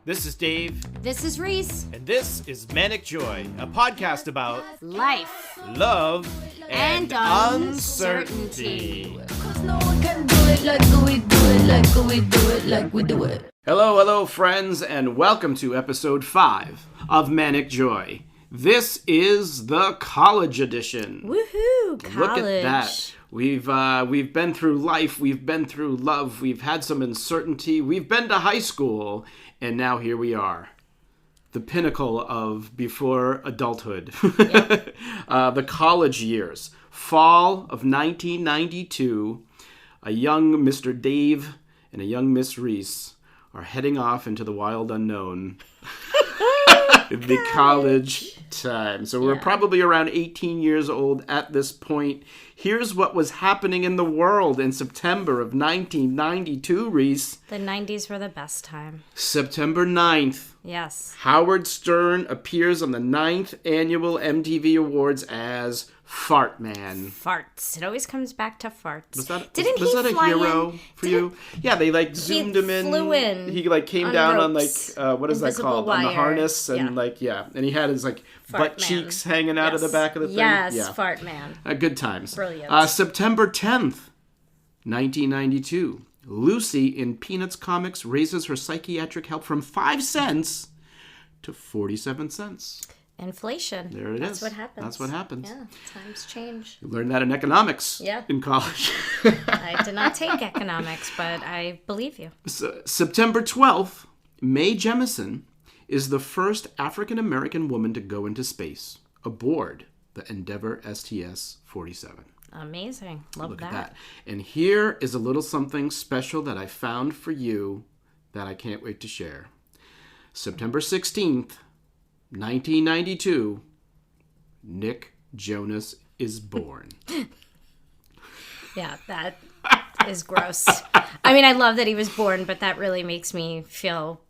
This is Dave. This is Reese. And this is Manic Joy, a podcast about life, love, and uncertainty. Hello, friends, and welcome to episode 5 of Manic Joy. This is the college edition. Woohoo, college. Look at that. We've been through life, we've been through love, we've had some uncertainty, we've been to high school, and now here we are. The pinnacle of before adulthood. Yep. The college years. Fall of 1992, a young Mr. Dave and a young Miss Reese are heading off into the wild unknown. The college time. So we're probably around 18 years old at this point. Here's what was happening in the world in September of 1992, Reese. The 90s were the best time. September 9th. Yes. Howard Stern appears on the 9th annual MTV Awards as Fart Man. Farts. It always comes back to farts. Was that a hero for you? Yeah, they zoomed him in. Flew in. He came down ropes. on what is that called? Wire. On the harness and and he had his butt cheeks hanging out of the back of the thing. Yes, Fart Man. Good times. Brilliant. September 10th, 1992. Lucy in Peanuts comics raises her psychiatric help from 5 cents to 47 cents. Inflation. There it is. That's what happens. Yeah, times change. You learned that in economics in college. I did not take economics, but I believe you. So, September 12th, Mae Jemison is the first African-American woman to go into space aboard the Endeavour STS-47. Amazing. Look at that. And here is a little something special that I found for you that I can't wait to share. September 16th, 1992, Nick Jonas is born. Yeah, that is gross. I mean, I love that he was born, but that really makes me feel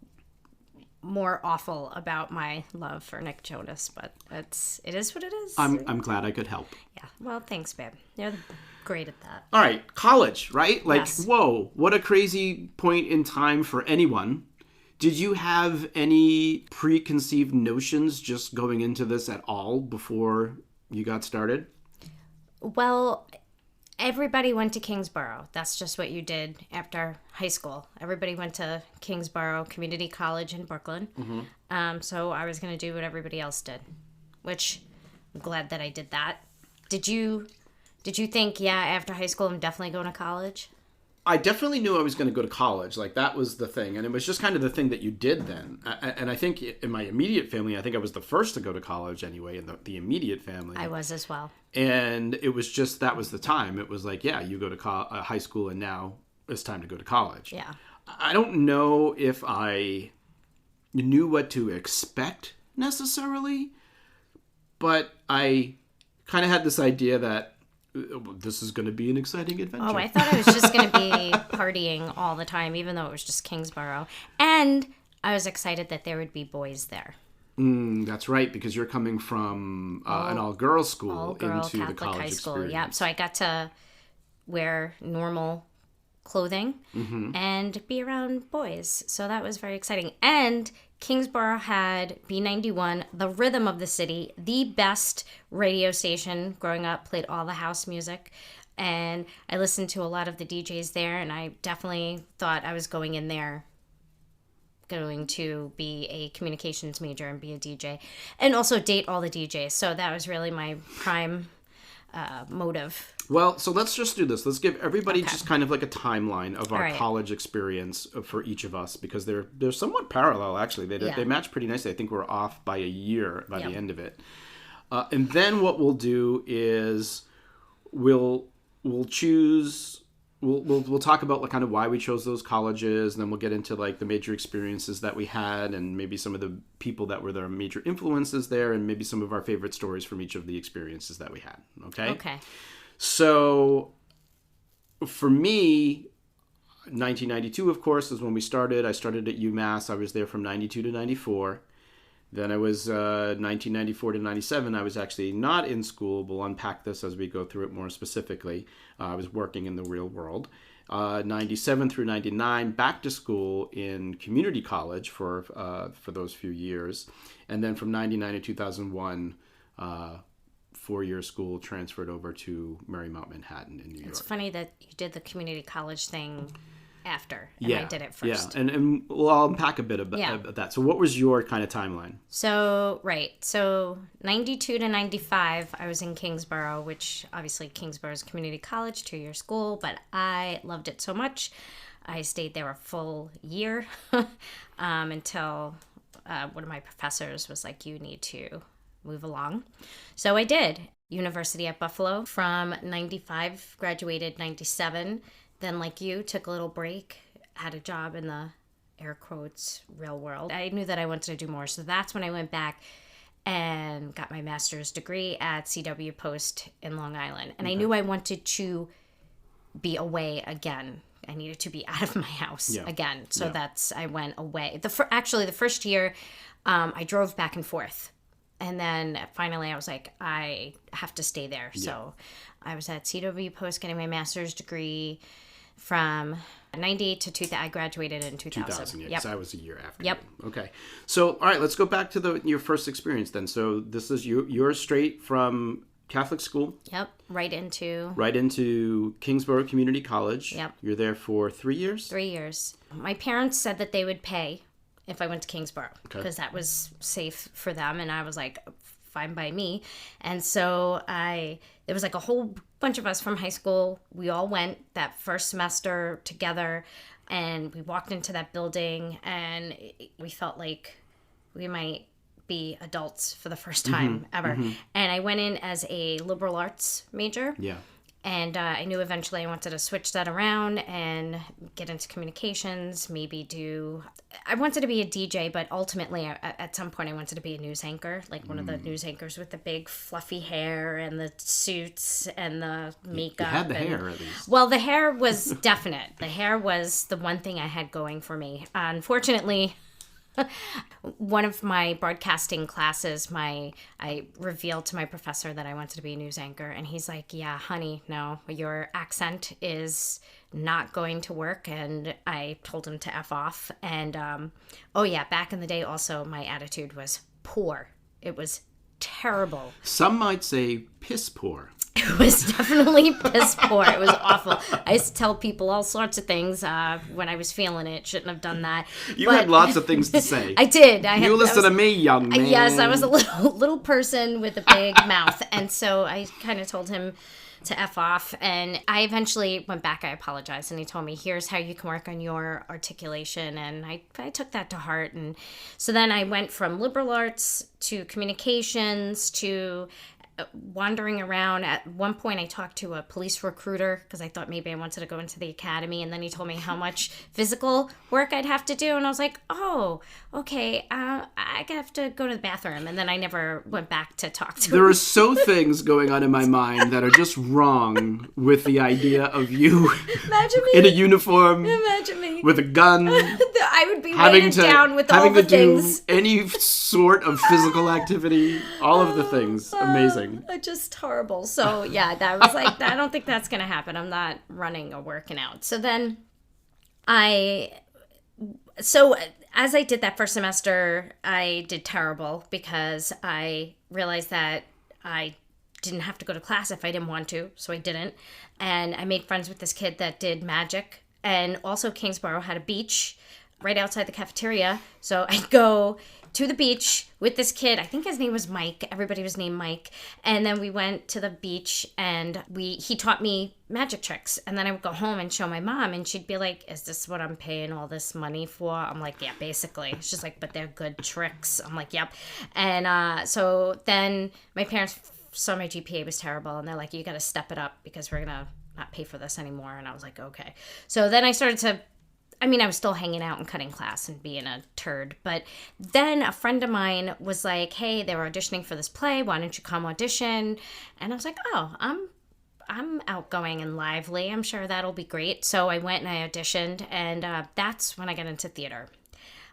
more awful about my love for Nick Jonas. But it is what it is. I'm glad I could help. Yeah. Well, thanks, babe. You're great at that. All right, college, right? Yes. Whoa, what a crazy point in time for anyone. Did you have any preconceived notions just going into this at all before you got started? Well, everybody went to Kingsborough. That's just what you did after high school. Everybody went to Kingsborough Community College in Brooklyn. Mm-hmm. So I was going to do what everybody else did, which I'm glad that I did that. Did you think, after high school, I'm definitely going to college? I definitely knew I was going to go to college. That was the thing. And it was just kind of the thing that you did then. And I think in my immediate family, I think I was the first to go to college anyway, in the immediate family. I was as well. And it was just, that was the time. It was you go to high school and now it's time to go to college. Yeah. I don't know if I knew what to expect necessarily, but I kind of had this idea that this is going to be an exciting adventure. Oh, I thought I was just going to be partying all the time, even though it was just Kingsborough. And I was excited that there would be boys there. That's right, because you're coming from an all-girls school into Catholic the college high school. experience. Yep. So I got to wear normal clothing and be around boys. So that was very exciting. And Kingsborough had B91, the rhythm of the city, the best radio station growing up, played all the house music. And I listened to a lot of the DJs there, and I definitely thought I was going in there going to be a communications major and be a DJ. And also date all the DJs. So that was really my prime motive. Well, so let's just do this. Let's give everybody just kind of a timeline of our college experience for each of us, because they're somewhat parallel, actually. They match pretty nicely. I think we're off by a year by the end of it. And then what we'll do is we'll choose... We'll talk about kind of why we chose those colleges, and then we'll get into the major experiences that we had, and maybe some of the people that were their major influences there, and maybe some of our favorite stories from each of the experiences that we had. Okay? Okay. So for me, 1992, of course, is when we started. I started at UMass. I was there from 92 to 94. Then I was 1994 to 97. I was actually not in school. We'll unpack this as we go through it more specifically. I was working in the real world. 97 through 99, back to school in community college for those few years. And then from 99 to 2001, 4-year school, transferred over to Marymount Manhattan in New York. It's funny that you did the community college thing after, and I did it first. Yeah, and well, I'll unpack a bit about that. So what was your kind of timeline? So 92 to 95, I was in Kingsborough, which obviously Kingsborough is community college, 2-year school, but I loved it so much. I stayed there a full year until one of my professors was like, you need to move along. So I did. University at Buffalo from 95, graduated 97. Then, like you, took a little break, had a job in the, air quotes, real world. I knew that I wanted to do more. So that's when I went back and got my master's degree at CW Post in Long Island. And I knew I wanted to be away again. I needed to be out of my house again. So I went away. The first year, I drove back and forth. And then finally I was like, I have to stay there. Yeah. So I was at CW Post getting my master's degree from 98 to 2000. I graduated in 2000. Yep. So I was a year after. Yep. You. Okay. So, all right, let's go back to your first experience then. So this is you're straight from Catholic school. Yep. Right into Kingsborough Community College. Yep. You're there for 3 years? 3 years. My parents said that they would pay if I went to Kingsborough because that was safe for them. And I was like, fine by me. And so there was like a whole bunch of us from high school. We all went that first semester together and we walked into that building and we felt like we might be adults for the first time ever. Mm-hmm. And I went in as a liberal arts major. Yeah. And I knew eventually I wanted to switch that around and get into communications, I wanted to be a DJ, but ultimately at some point I wanted to be a news anchor, like one of the news anchors with the big fluffy hair and the suits and the makeup. You had the hair at least. Well, the hair was definite. The hair was the one thing I had going for me. Unfortunately, one of my broadcasting classes, I revealed to my professor that I wanted to be a news anchor, and he's like, yeah, honey, no, your accent is not going to work. And I told him to F off. And back in the day also my attitude was poor. It was terrible. Some might say piss poor. It was definitely piss poor. It was awful. I used to tell people all sorts of things when I was feeling it. Shouldn't have done that. You had lots of things to say. I did. You listen to me, young man. Yes, I was a little person with a big mouth. And so I kind of told him to F off. And I eventually went back. I apologized. And he told me, here's how you can work on your articulation. And I took that to heart. And so then I went from liberal arts to communications to wandering around. At one point I talked to a police recruiter because I thought maybe I wanted to go into the academy, and then he told me how much physical work I'd have to do, and I was like, oh, okay, I have to go to the bathroom. And then I never went back to talk to him. There are so things going on in my mind that are just wrong with the idea of you in a uniform with a gun. I would be weighted down with all the things. Do any sort of physical activity, all of the things. Amazing. Just horrible. So yeah, that was like, I don't think that's going to happen. I'm not running or working out. So then as I did that first semester, I did terrible because I realized that I didn't have to go to class if I didn't want to. So I didn't. And I made friends with this kid that did magic. And also Kingsborough had a beach right outside the cafeteria. So I'd go to the beach with this kid. I think his name was Mike. Everybody was named Mike. And then we went to the beach and he taught me magic tricks. And then I would go home and show my mom, and she'd be like, is this what I'm paying all this money for? I'm like, yeah, basically. She's like, but they're good tricks. I'm like, yep. And so then my parents saw my GPA was terrible, and they're like, you got to step it up because we're going to not pay for this anymore. And I was like, okay. So then I started to, I was still hanging out and cutting class and being a turd. But then a friend of mine was like, hey, they were auditioning for this play. Why don't you come audition? And I was like, oh, I'm outgoing and lively. I'm sure that'll be great. So I went and I auditioned, and that's when I got into theater.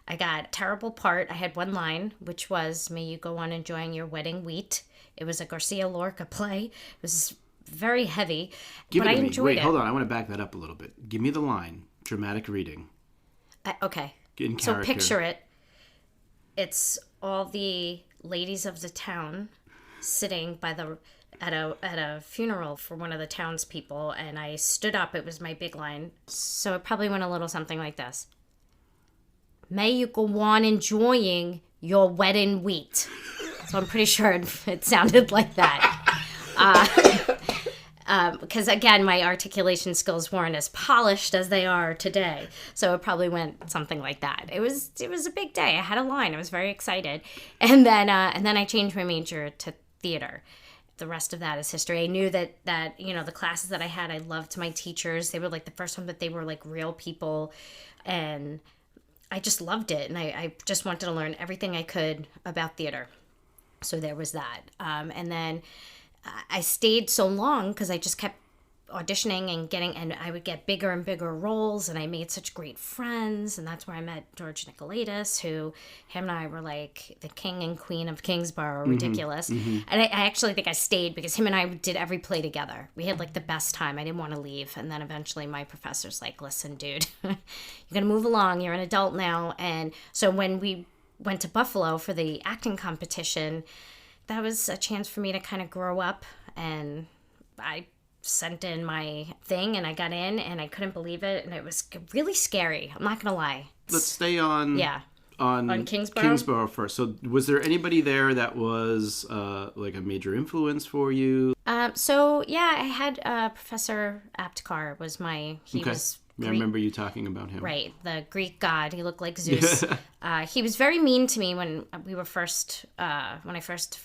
I got a terrible part. I had one line, which was, may you go on enjoying your wedding wheat. It was a Garcia Lorca play. It was very heavy, Give but it I to me. enjoyed Wait, it. hold on. I want to back that up a little bit. Give me the line. Dramatic reading. Okay. In So character. picture it. It's all the ladies of the town sitting by the at a funeral for one of the townspeople, and I stood up. It was my big line. So it probably went a little something like this. May you go on enjoying your wedding wheat. So I'm pretty sure it sounded like that. Because again, my articulation skills weren't as polished as they are today, so it probably went something like that. It was a big day. I had a line. I was very excited, and then I changed my major to theater. The rest of that is history. I knew that the classes that I had, I loved my teachers. They were like the first time that they were like real people, and I just loved it, and I just wanted to learn everything I could about theater. So there was that, and then I stayed so long because I just kept auditioning and I would get bigger and bigger roles, and I made such great friends, and that's where I met George Nicolaitis, him and I were like the king and queen of Kingsborough, ridiculous. And I actually think I stayed because him and I did every play together. We had like the best time. I didn't want to leave, and then eventually my professor's like, listen, dude, you're gonna move along, you're an adult now. And so when we went to Buffalo for the acting competition, that was a chance for me to kind of grow up, and I sent in my thing and I got in and I couldn't believe it, and it was really scary. I'm not gonna lie. Let's stay on Kingsborough? Kingsborough first. So was there anybody there that was like a major influence for you? I had Professor Aptekar was he was I remember you talking about him. Right, the Greek god. He looked like Zeus. He was very mean to me when I first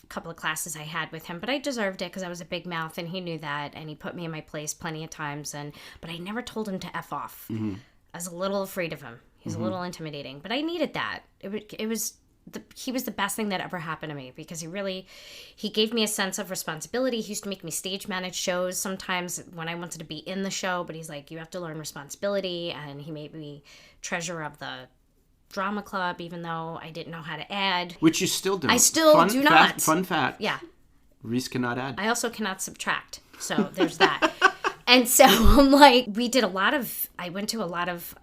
couple of classes I had with him, but I deserved it because I was a big mouth, and he knew that, and he put me in my place plenty of times. But I never told him to F off. I was a little afraid of him. He was a little intimidating, but I needed that. He was the best thing that ever happened to me because he gave me a sense of responsibility. He used to make me stage manage shows sometimes when I wanted to be in the show, but he's like, you have to learn responsibility. And he made me treasurer of the drama club, even though I didn't know how to add. Which you still don't. I still do not. Fun fact. Yeah. Reese cannot add. I also cannot subtract. So there's that. And so I'm like, I went to a lot of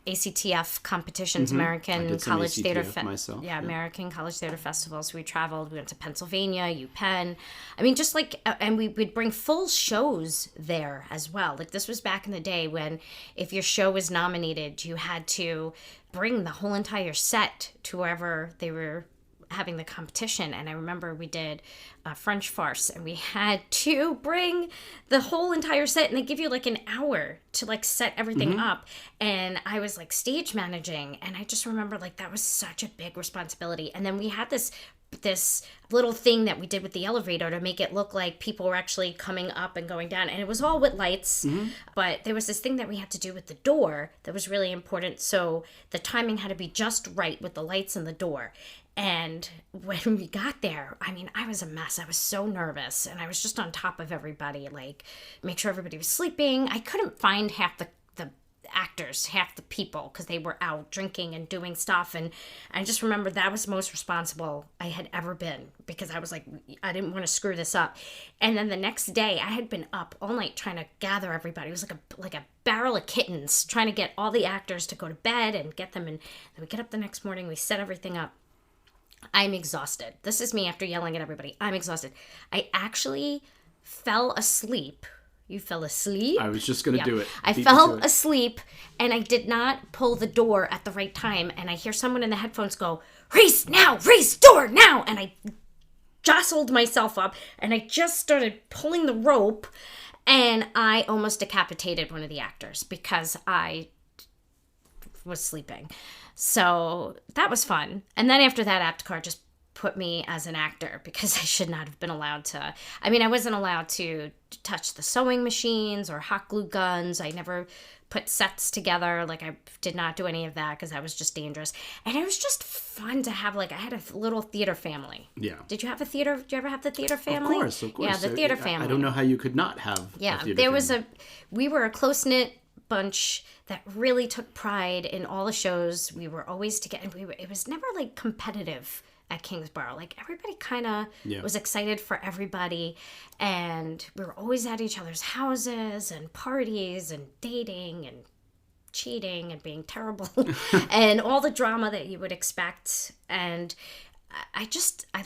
ACTF competitions, American College Theater myself. Yeah, American College Theater Festivals. We traveled. We went to Pennsylvania, UPenn. I mean, just like, and we would bring full shows there as well. Like this was back in the day when if your show was nominated, you had to bring the whole entire set to wherever they were having the competition. And I remember we did a French farce, and we had to bring the whole entire set, and they give you like an hour to like set everything up. And I was like stage managing, and I just remember like that was such a big responsibility. And then we had this little thing that we did with the elevator to make it look like people were actually coming up and going down, and it was all with lights. But there was this thing that we had to do with the door that was really important, so the timing had to be just right with the lights and the door. And when we got there, I mean, I was a mess. I was so nervous, and I was just on top of everybody, like make sure everybody was sleeping. I couldn't find half the actors, half the people, because they were out drinking and doing stuff. And I just remember that was the most responsible I had ever been, because I was like, I didn't want to screw this up. And then the next day I had been up all night trying to gather everybody. It was like a barrel of kittens trying to get all the actors to go to bed and get them. And then we get up the next morning, we set everything up. I'm exhausted. This is me after yelling at everybody. I'm exhausted. I actually fell asleep. You fell asleep? I was just going to do it. I fell asleep, and I did not pull the door at the right time. And I hear someone in the headphones go, Reese, now! Reese, door, now! And I jostled myself up, and I just started pulling the rope, and I almost decapitated one of the actors because I was sleeping. So that was fun. And then after that, Aptekar just put me as an actor because I should not have been allowed to. I mean, I wasn't allowed to touch the sewing machines or hot glue guns. I never put sets together. Like, I did not do any of that because that was just dangerous. And it was just fun to have, like, I had a little theater family. Yeah. Did you have a theater? Did you ever have the theater family? Of course. Yeah, the theater family. I don't know how you could not have Yeah, a theater there family. we were a close-knit bunch that really took pride in all the shows. We were always together. It was never like competitive at Kingsborough. Like everybody kind of was excited for everybody, and we were always at each other's houses and parties and dating and cheating and being terrible and all the drama that you would expect. And I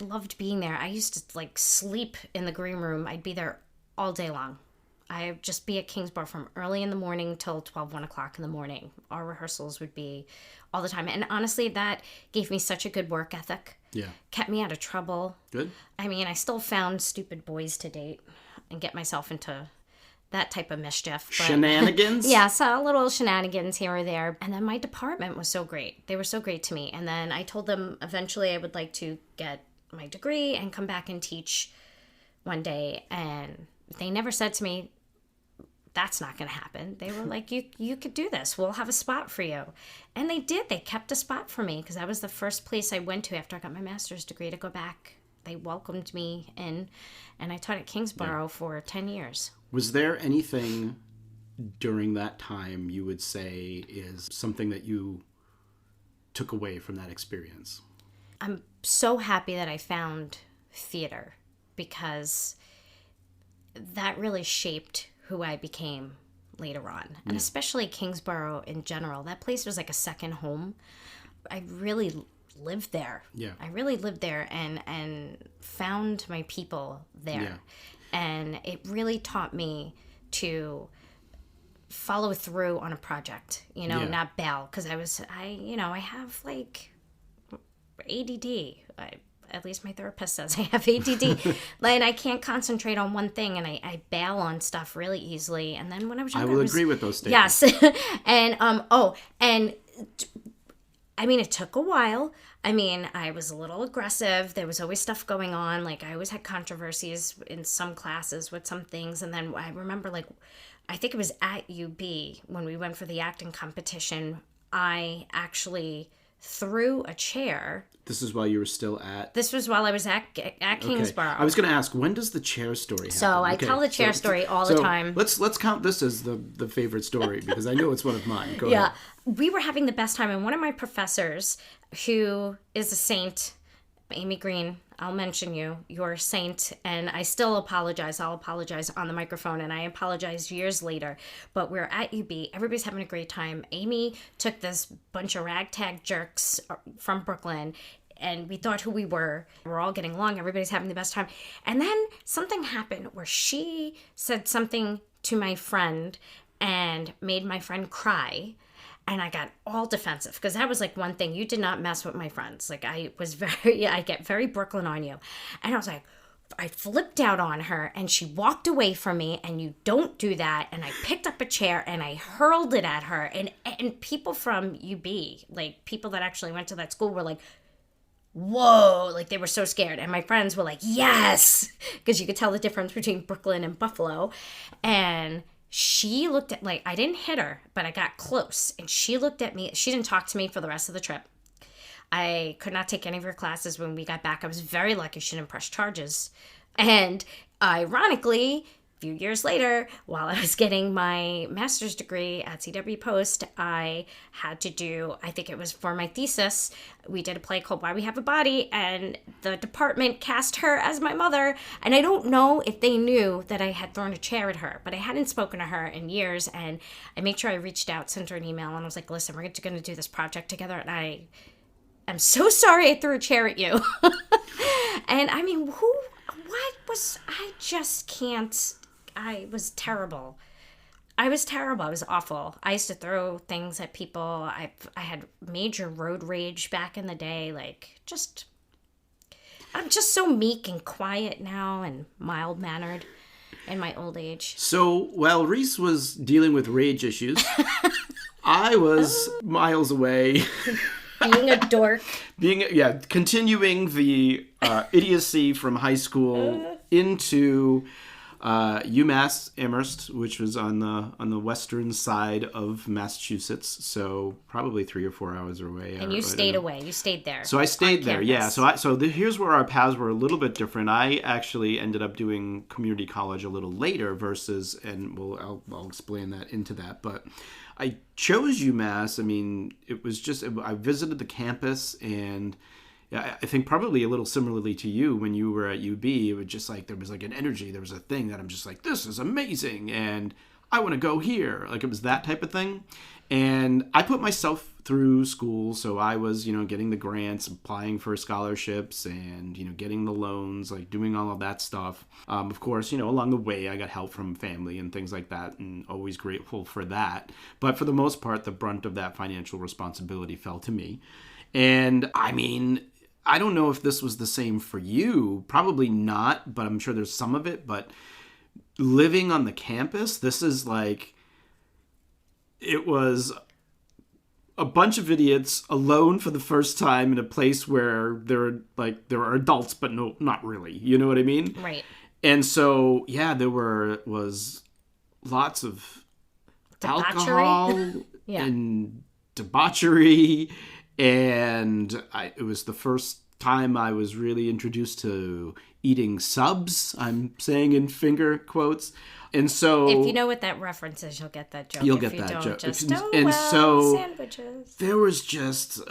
loved being there. I used to like sleep in the green room. I'd be there all day long. I'd just be at Kingsborough from early in the morning till 1 o'clock in the morning. Our rehearsals would be all the time. And honestly, that gave me such a good work ethic. Yeah. Kept me out of trouble. Good. I mean, I still found stupid boys to date and get myself into that type of mischief. But, shenanigans? Yeah, so little shenanigans here or there. And then my department was so great. They were so great to me. And then I told them eventually I would like to get my degree and come back and teach one day. And they never said to me, that's not going to happen. They were like, you could do this. We'll have a spot for you. And they did. They kept a spot for me because that was the first place I went to after I got my master's degree to go back. They welcomed me in, and I taught at Kingsborough for 10 years. Was there anything during that time you would say is something that you took away from that experience? I'm so happy that I found theater because that really shaped who I became later on. And especially Kingsborough in general. That place was like a second home. I really lived there. Yeah. I really lived there and found my people there. Yeah. And it really taught me to follow through on a project, not bail. Because I have like ADD. At least my therapist says I have ADD. And I can't concentrate on one thing, and I bail on stuff really easily. And then when I was younger, I will agree with those statements. Yes. And, I mean, it took a while. I mean, I was a little aggressive. There was always stuff going on. Like, I always had controversies in some classes with some things. And then I remember, like, I think it was at UB when we went for the acting competition, I actually threw a chair. This is while you were still at... This was while I was at Kingsborough. Okay. I was going to ask, when does the chair story happen? So I tell the chair story all the time. Let's count this as the favorite story, because I know it's one of mine. Go ahead. We were having the best time, and one of my professors, who is a saint, Amy Green, I'll mention you. You're a saint, and I still apologize. I'll apologize on the microphone, and I apologize years later. But we're at UB. Everybody's having a great time. Amy took this bunch of ragtag jerks from Brooklyn, and we thought who we were. We're all getting along. Everybody's having the best time. And then something happened where she said something to my friend and made my friend cry. And I got all defensive because that was like one thing. You did not mess with my friends. Like I get very Brooklyn on you. And I was like, I flipped out on her and she walked away from me, and you don't do that. And I picked up a chair and I hurled it at her. And people from UB, like people that actually went to that school, were like, whoa, like they were so scared. And my friends were like, yes, because you could tell the difference between Brooklyn and Buffalo. And she looked at, like, I didn't hit her, but I got close. And she looked at me. She didn't talk to me for the rest of the trip. I could not take any of her classes when we got back. I was very lucky she didn't press charges. And ironically, a few years later, while I was getting my master's degree at CW Post, I had to do, I think it was for my thesis, we did a play called Why We Have a Body, and the department cast her as my mother. And I don't know if they knew that I had thrown a chair at her, but I hadn't spoken to her in years. And I made sure I reached out, sent her an email, and I was like, listen, we're going to do this project together. And I'm so sorry I threw a chair at you. And I mean, I just can't. I was terrible. I was awful. I used to throw things at people. I had major road rage back in the day. Like, I'm just so meek and quiet now and mild-mannered in my old age. So while Reese was dealing with rage issues, I was miles away. Being a dork. Continuing the idiocy from high school into UMass Amherst, which was on the western side of Massachusetts, so probably 3 or 4 hours away. And you stayed away. You stayed there. So I stayed there, campus. yeah. Here's where our paths were a little bit different. I actually ended up doing community college a little later versus, and I'll explain that into that, but I chose UMass. I mean, it was just, I visited the campus, and I think probably a little similarly to you when you were at UB, it was just like, there was like an energy, there was a thing that I'm just like, this is amazing, and I want to go here. Like, it was that type of thing. And I put myself through school, so I was, getting the grants, applying for scholarships, and, getting the loans, like doing all of that stuff. Of course, along the way, I got help from family and things like that, and always grateful for that. But for the most part, the brunt of that financial responsibility fell to me. And I mean, I don't know if this was the same for you. Probably not, but I'm sure there's some of it. But living on the campus, this is like, it was a bunch of idiots alone for the first time in a place where there are adults, but no, not really. You know what I mean? Right. And so, yeah, was lots of Debauchery. alcohol Yeah. and debauchery. And it was the first time I was really introduced to eating subs. I'm saying in finger quotes. And so, If you know what that reference is, you'll get that joke. You'll if get you that don't, joke. Just, sandwiches. There was just...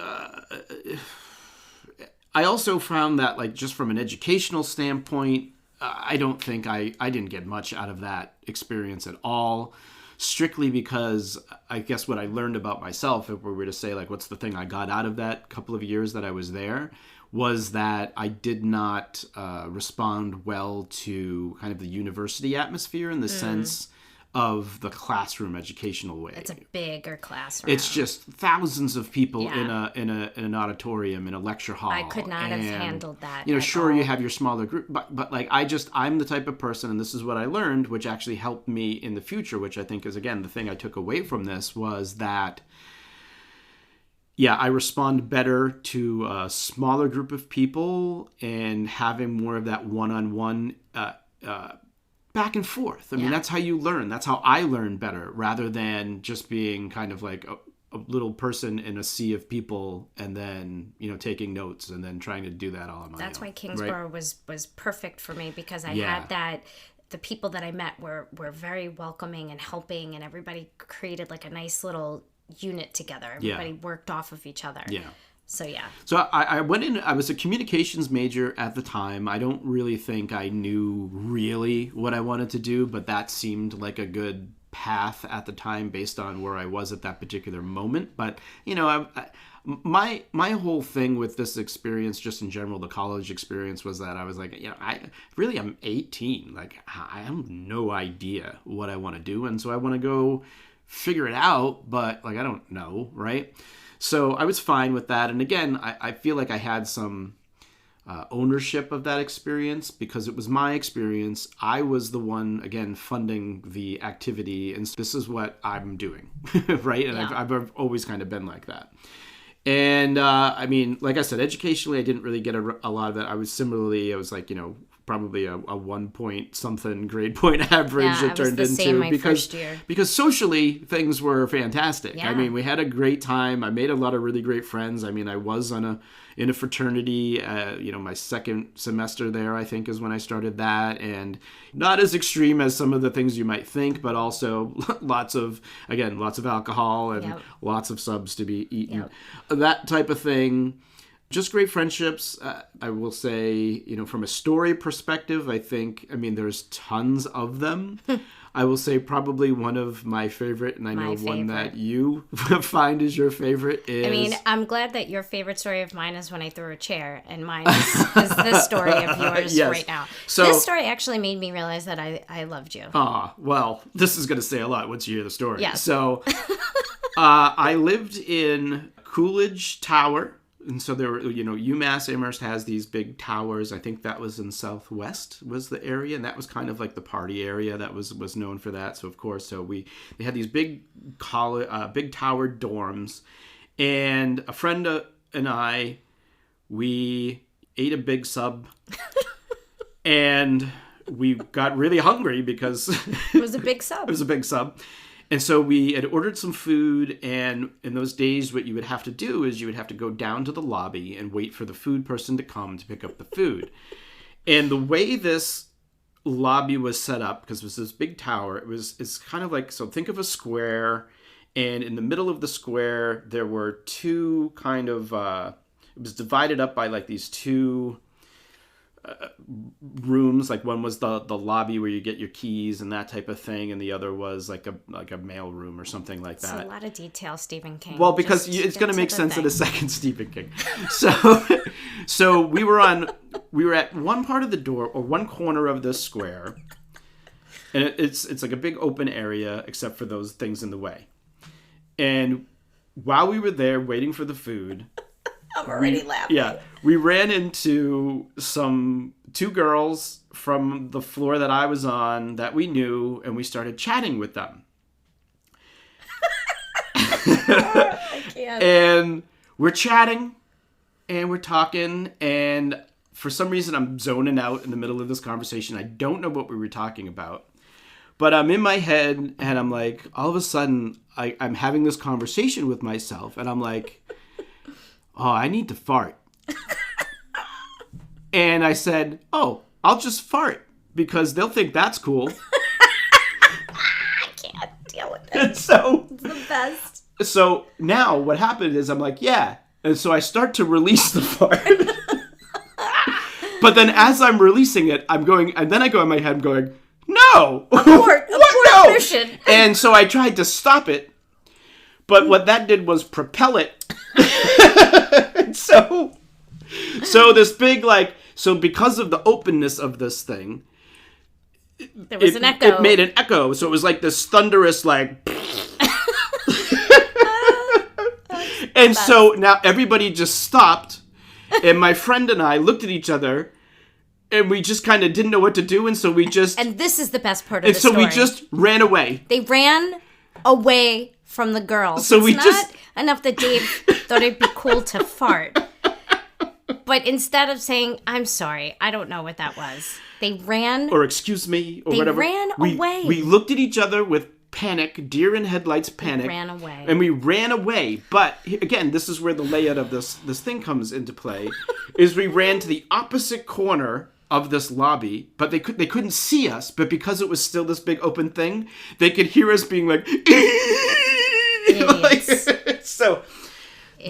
I also found that, like, just from an educational standpoint, I don't think I didn't get much out of that experience at all. Strictly because I guess what I learned about myself, if we were to say, like, what's the thing I got out of that couple of years that I was there, was that I did not respond well to kind of the university atmosphere in the sense of the classroom educational way. It's a bigger classroom. It's just thousands of people Yeah. in an auditorium, in a lecture hall. I could not have handled that. Sure, all. you have your smaller group, but like, I'm the type of person, and this is what I learned, which actually helped me in the future, which I think is, again, the thing I took away from this, was that, yeah, I respond better to a smaller group of people and having more of that one-on-one back and forth. I mean, that's how you learn. That's how I learn better, rather than just being kind of like a little person in a sea of people, and then, taking notes and then trying to do that all on my own. That's why Kingsborough was perfect for me, because I had that. The people that I met were very welcoming and helping, and everybody created like a nice little unit together. Everybody worked off of each other. Yeah. So, yeah. So I went in, I was a communications major at the time. I don't really think I knew really what I wanted to do, but that seemed like a good path at the time based on where I was at that particular moment. But, my whole thing with this experience, just in general, the college experience, was that I was like, I'm 18. Like, I have no idea what I want to do. And so I want to go figure it out, but, like, I don't know, right? So I was fine with that. And again, I feel like I had some ownership of that experience, because it was my experience. I was the one, again, funding the activity. And this is what I'm doing, right? And I've always kind of been like that. And I mean, like I said, educationally, I didn't really get a lot of that. I was like, probably a 1 point something grade point average. Yeah, it turned I was the into same my first year. Because socially things were fantastic. Yeah. I mean, we had a great time. I made a lot of really great friends. I mean, I was in a fraternity. My second semester there, I think, is when I started that, and not as extreme as some of the things you might think, but also lots of alcohol and lots of subs to be eaten. That type of thing. Just great friendships. I will say, from a story perspective, there's tons of them. I will say probably one of my favorite, and I know one that you find is your favorite, is... I'm glad that your favorite story of mine is when I threw a chair, and mine is this story of yours right now. So, this story actually made me realize that I loved you. Well, this is going to say a lot once you hear the story. Yes. So, I lived in Coolidge Tower. And so there were, UMass Amherst has these big towers. I think that was in Southwest was the area, and that was kind of like the party area that was known for that. So of course, they had these big tower dorms, and a friend and I, we ate a big sub, and we got really hungry because It was a big sub. It was a big sub. And so we had ordered some food, and in those days what you would have to do is you would have to go down to the lobby and wait for the food person to come to pick up the food. And the way this lobby was set up, because it was this big tower, it's kind of like, so think of a square, and in the middle of the square there were two kind of it was divided up by like these two rooms. Like one was the lobby where you get your keys and that type of thing, and the other was like a mail room or something like that. It's a lot of detail, Stephen King. Well, because it's going to make sense in a second, Stephen King. So we were at one part of the door, or one corner of this square, and it's like a big open area except for those things in the way. And while we were there waiting for the food, I'm already laughing. Yeah, we ran into two girls from the floor that I was on that we knew, and we started chatting with them. I can't. And we're chatting, and we're talking, and for some reason I'm zoning out in the middle of this conversation. I don't know what we were talking about. But I'm in my head, and I'm like, all of a sudden, I'm having this conversation with myself, and I'm like, oh, I need to fart. And I said, oh, I'll just fart, because they'll think that's cool. I can't deal with it. And so, It's the best. So now what happened is I'm like, yeah. And so I start to release the fart. But then as I'm releasing it, I'm going, and then I go in my head, I'm going, no! Abort No! mission. And so I tried to stop it, but what that did was propel it. So this big, like, so because of the openness of this thing, There was an echo. It made an echo, so it was like this thunderous, like... And so now everybody just stopped, and my friend and I looked at each other, and we just kind of didn't know what to do, and so we just... And this is the best part of the story. story. And so we just ran away. They ran away from the girls. So it's not enough that Dave thought it'd be cool to fart. But instead of saying, I'm sorry, I don't know what that was, they ran... Or excuse me, or whatever. They ran away. We looked at each other with panic, deer in headlights panic. We ran away. And we ran away. But, again, this is where the layout of this thing comes into play, is we ran to the opposite corner of this lobby, but they couldn't see us, but because it was still this big open thing, they could hear us being like... So...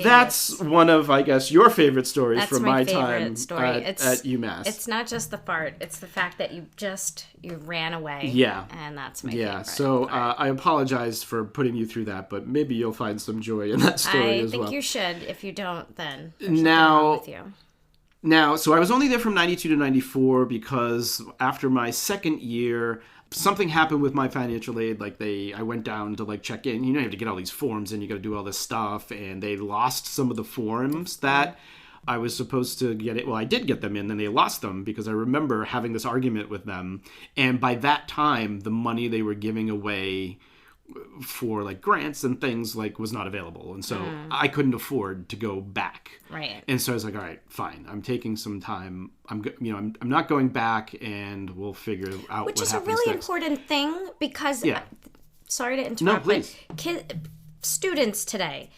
That's one of, I guess, your favorite stories from my time at UMass. It's not just the fart; it's the fact that you ran away. Yeah, and that's my favorite. Yeah, so I apologize for putting you through that, but maybe you'll find some joy in that story as well. I think you should. If you don't, then now, with you. Now, so I was only there from 92 to 94 because after my second year, something happened with my financial aid. Like I went down to like check in. You have to get all these forms and you got to do all this stuff. And they lost some of the forms that I was supposed to get it. Well, I did get them in, then they lost them because I remember having this argument with them. And by that time, the money they were giving away for like grants and things like was not available, and so I couldn't afford to go back. Right. And so I was like, all right, fine. I'm taking some time. I'm not going back, and we'll figure out Which what is happens a really next. important thing because. Yeah. Sorry to interrupt, No, please. But students today,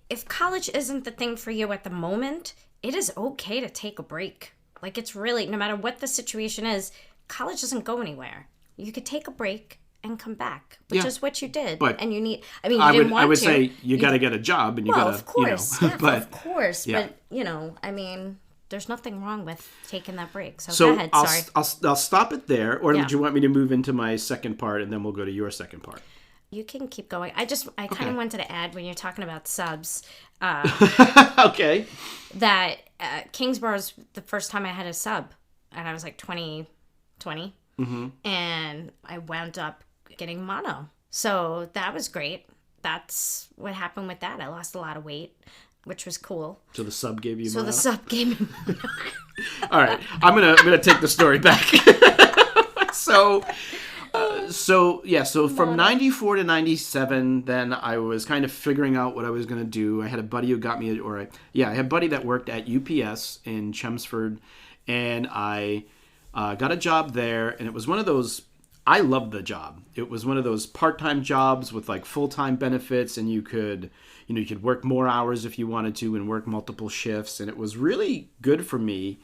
if college isn't the thing for you at the moment, it is okay to take a break. Like it's really, no matter what the situation is, college doesn't go anywhere. You could take a break and come back, which is what you did. But and you need, I mean, you didn't want to. I would say you got to get a job and you got to, of course, of course. Yeah. But, I mean, there's nothing wrong with taking that break. So go ahead, sorry. I'll stop it there, or do you want me to move into my second part and then we'll go to your second part? You can keep going. I kind of wanted to add when you're talking about subs. Okay. That Kingsborough's the first time I had a sub, and I was like 20. Mm-hmm. And I wound up getting mono. So that was great. That's what happened with that. I lost a lot of weight, which was cool. So the sub gave you mono? mono? The sub gave me mono. All right. I'm gonna take the story back. So from 94 to 97, then I was kind of figuring out what I was going to do. I had a buddy who got me, I had a buddy that worked at UPS in Chelmsford, and I got a job there, and it was one of those. I loved the job. It was one of those part-time jobs with like full-time benefits, and you could work more hours if you wanted to, and work multiple shifts, and it was really good for me.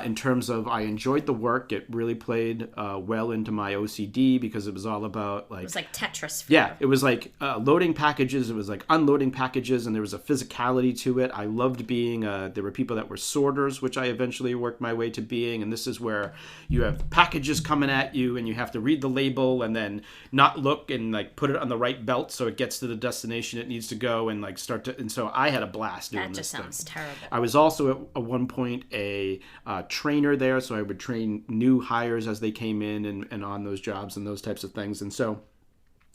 In terms of, I enjoyed the work. It really played well into my OCD because it was all about like... It was like Tetris for Yeah, you. it was like loading packages. It was like unloading packages, and there was a physicality to it. I loved being... there were people that were sorters, which I eventually worked my way to being, and this is where you have packages coming at you, and you have to read the label and then not look and like put it on the right belt so it gets to the destination it needs to go and like start to... And so I had a blast doing this thing. That just sounds terrible. I was also at one point a trainer there, so I would train new hires as they came in and on those jobs and those types of things. And so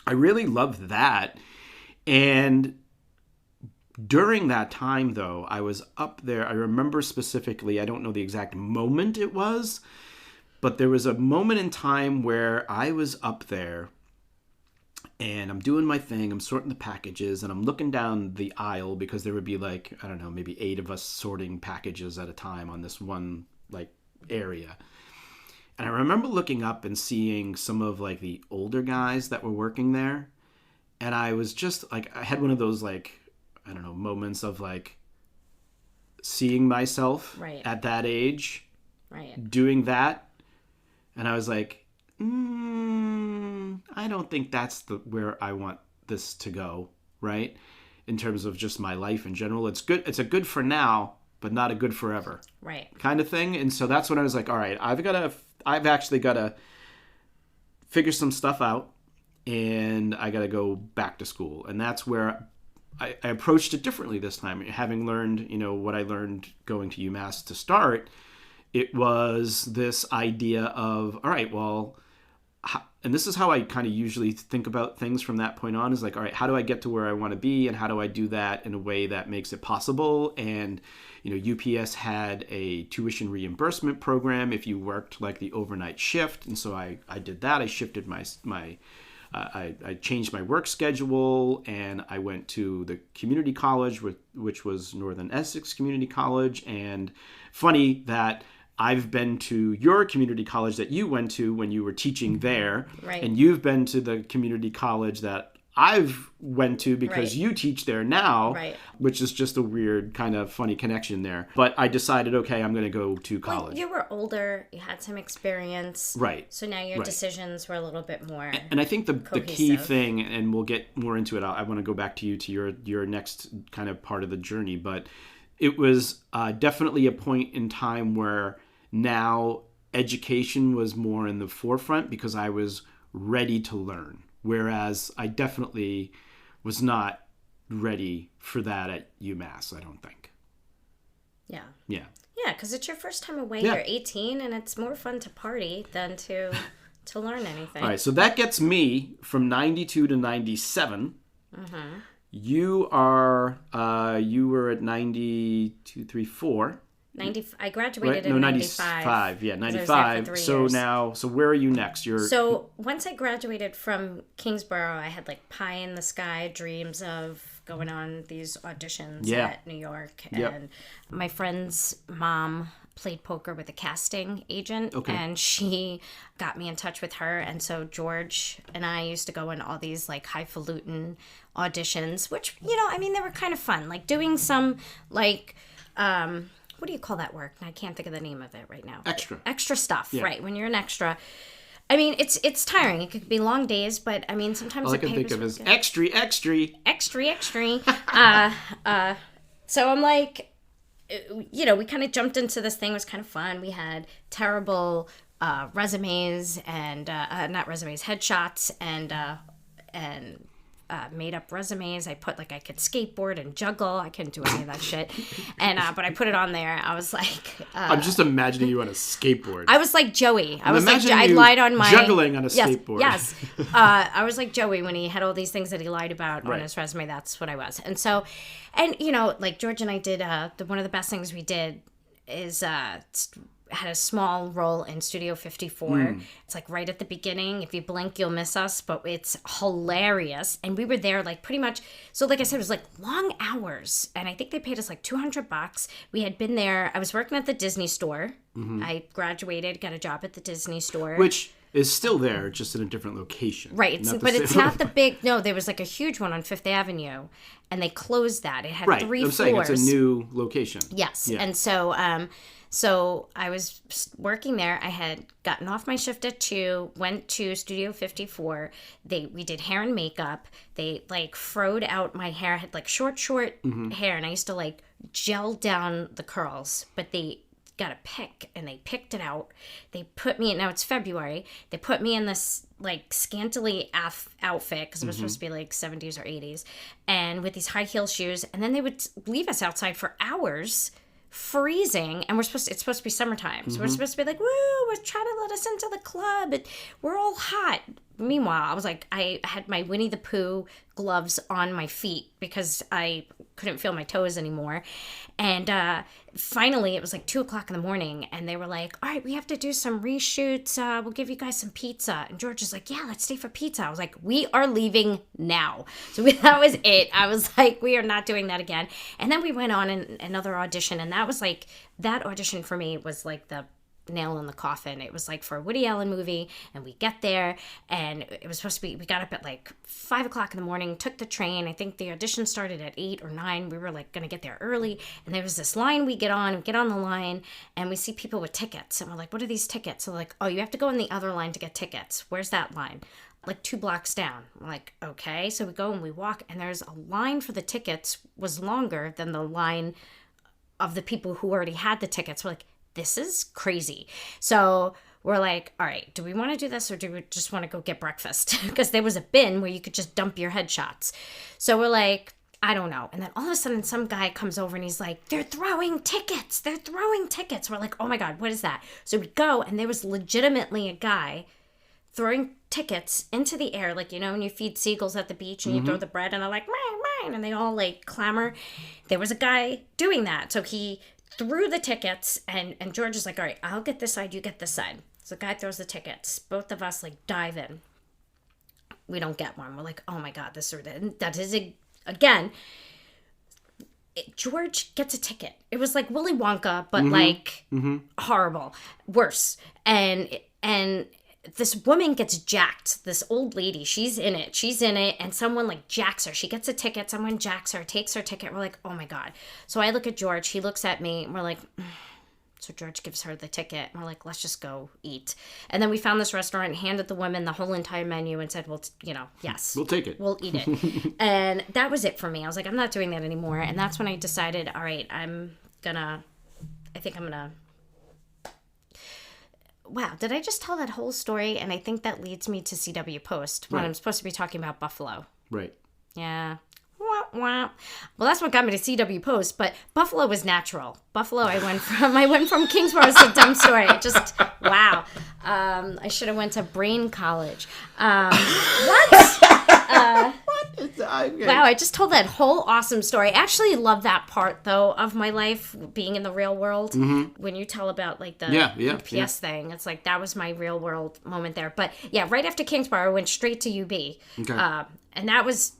I really loved that. And during that time, though, I was up there. I remember specifically, I don't know the exact moment it was, but there was a moment in time where I was up there and I'm doing my thing. I'm sorting the packages and I'm looking down the aisle because there would be like, I don't know, maybe 8 of us sorting packages at a time on this one like area. And I remember looking up and seeing some of like the older guys that were working there. And I was just like, I had one of those like, I don't know, moments of like seeing myself at that age doing that. And I was like, I don't think that's where I want this to go, right? In terms of just my life in general. It's good. It's a good for now, but not a good forever. Right. Kind of thing. And so that's when I was like, all right, I've actually got to figure some stuff out, and I got to go back to school. And that's where I approached it differently this time. Having learned, what I learned going to UMass to start, it was this idea of, all right, well, and this is how I kind of usually think about things from that point on, is like, all right, how do I get to where I want to be, and how do I do that in a way that makes it possible? And UPS had a tuition reimbursement program if you worked like the overnight shift, and so I did that. I shifted I changed my work schedule, and I went to the community college, which was Northern Essex Community College. And funny that I've been to your community college that you went to when you were teaching there, right. And you've been to the community college that I've went to because you teach there now, right. Which is just a weird kind of funny connection there. But I decided, okay, I'm going to go to college. Well, you were older, you had some experience. Right. So now your decisions were a little bit more And I think the key cohesive. thing, and we'll get more into it, I want to go back to you to your next kind of part of the journey, but it was definitely a point in time where now education was more in the forefront because I was ready to learn. Whereas I definitely was not ready for that at UMass, I don't think. Yeah. Yeah. Yeah, because it's your first time away. Yeah. You're 18, and it's more fun to party than to learn anything. All right, so that gets me from 92 to 97. Mm-hmm. You were at 92, 3, 4. I graduated right? in 95. Yeah, 95. So where are you next? So once I graduated from Kingsborough, I had like pie in the sky dreams of going on these auditions at New York. And my friend's mom played poker with a casting agent, and she got me in touch with her. And so George and I used to go in all these like highfalutin auditions, which, they were kind of fun. Like doing some like... what do you call that work? I can't think of the name of it right now. Extra stuff, right? When you're an extra, it's tiring. It could be long days, but sometimes all I can think of is extra. So I'm like, we kind of jumped into this thing. It was kind of fun. We had terrible resumes and not resumes, headshots and made up resumes. I put like I could skateboard and juggle. I couldn't do any of that shit. And but I put it on there. I was like, I'm just imagining you on a skateboard. I was like Joey. I lied on my juggling on a skateboard. Yes. I was like Joey when he had all these things that he lied about on his resume. That's what I was. And so, like George and I did one of the best things we did is had a small role in Studio 54. It's like right at the beginning. If you blink, you'll miss us, but it's hilarious. And we were there like pretty much. So like I said, it was like long hours. And I think they paid us like $200. We had been there. I was working at the Disney store. I graduated, got a job at the Disney store. Which is still there, just in a different location. Right, but it's not the big. No, there was like a huge one on Fifth Avenue, and they closed that. It had 3 floors. Saying it's a new location. Yes, Yeah. and so I was working there. I had gotten off my shift at 2, went to Studio 54. We did hair and makeup. They like froed out my hair. I had like short hair, and I used to like gel down the curls, but they got a pick and they picked it out. They put me in, now it's February, they put me in this like scantily outfit because it was supposed to be like 70s or 80s, and with these high heel shoes, and then they would leave us outside for hours freezing, and it's supposed to be summertime, so we're supposed to be like, woo, we're trying to let us into the club, and we're all hot. Meanwhile, I was like, I had my Winnie the Pooh gloves on my feet because I couldn't feel my toes anymore. And finally, it was like 2 o'clock in the morning, and they were like, all right, we have to do some reshoots. We'll give you guys some pizza. And George is like, yeah, let's stay for pizza. I was like, we are leaving now. So that was it. I was like, we are not doing that again. And then we went on another audition, and that was like, that audition for me was like the nail in the coffin. It was like for a Woody Allen movie, and we get there, and it was supposed to be, we got up at like 5 o'clock in the morning, took the train. I think the audition started at 8 or 9. We were like gonna get there early, and there was this line. We get on the line, and we see people with tickets, and we're like, what are these tickets? So like, oh, you have to go in the other line to get tickets. Where's that line? Like 2 blocks down. We're like, okay. So we go and we walk, and there's a line for the tickets was longer than the line of the people who already had the tickets. We're like, this is crazy. So we're like, all right, do we want to do this, or do we just want to go get breakfast? Because there was a bin where you could just dump your headshots. So we're like, I don't know. And then all of a sudden some guy comes over and he's like, they're throwing tickets. We're like, oh my God, what is that? So we go, and there was legitimately a guy throwing tickets into the air. Like, you know, when you feed seagulls at the beach and you throw the bread and they're like, mine, mine, and they all like clamor. There was a guy doing that. So he threw the tickets, and George is like, all right, I'll get this side, you get this side. So the guy throws the tickets. Both of us like dive in. We don't get one. We're like, oh my God, that is again. George gets a ticket. It was like Willy Wonka, but like horrible, worse. And this woman gets jacked. This old lady, she's in it, and someone like jacks her. She gets a ticket, someone jacks her, takes her ticket. We're like, oh my God. So I look at George, he looks at me, and we're like, so George gives her the ticket, and we're like, let's just go eat. And then we found this restaurant, handed the woman the whole entire menu, and said, well, yes. We'll take it. We'll eat it. And that was it for me. I was like, I'm not doing that anymore. And that's when I decided, all right, I think I'm gonna. Wow, did I just tell that whole story? And I think that leads me to CW Post when I'm supposed to be talking about Buffalo. Right. Yeah. Wah, wah. Well, that's what got me to CW Post, but Buffalo was natural. Buffalo, I went from Kingsborough. It's a dumb story. Wow. I should have went to Brain College. What? Okay. Wow, I just told that whole awesome story. I actually love that part, though, of my life, being in the real world. When you tell about, like, the UPS thing, it's like, that was my real world moment there. But, yeah, right after Kingsborough, I went straight to UB. Okay. And that was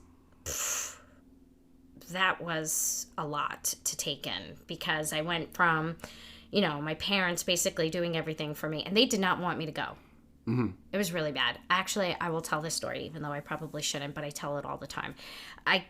a lot to take in, because I went from, my parents basically doing everything for me, and they did not want me to go. It was really bad. Actually, I will tell this story, even though I probably shouldn't, but I tell it all the time. I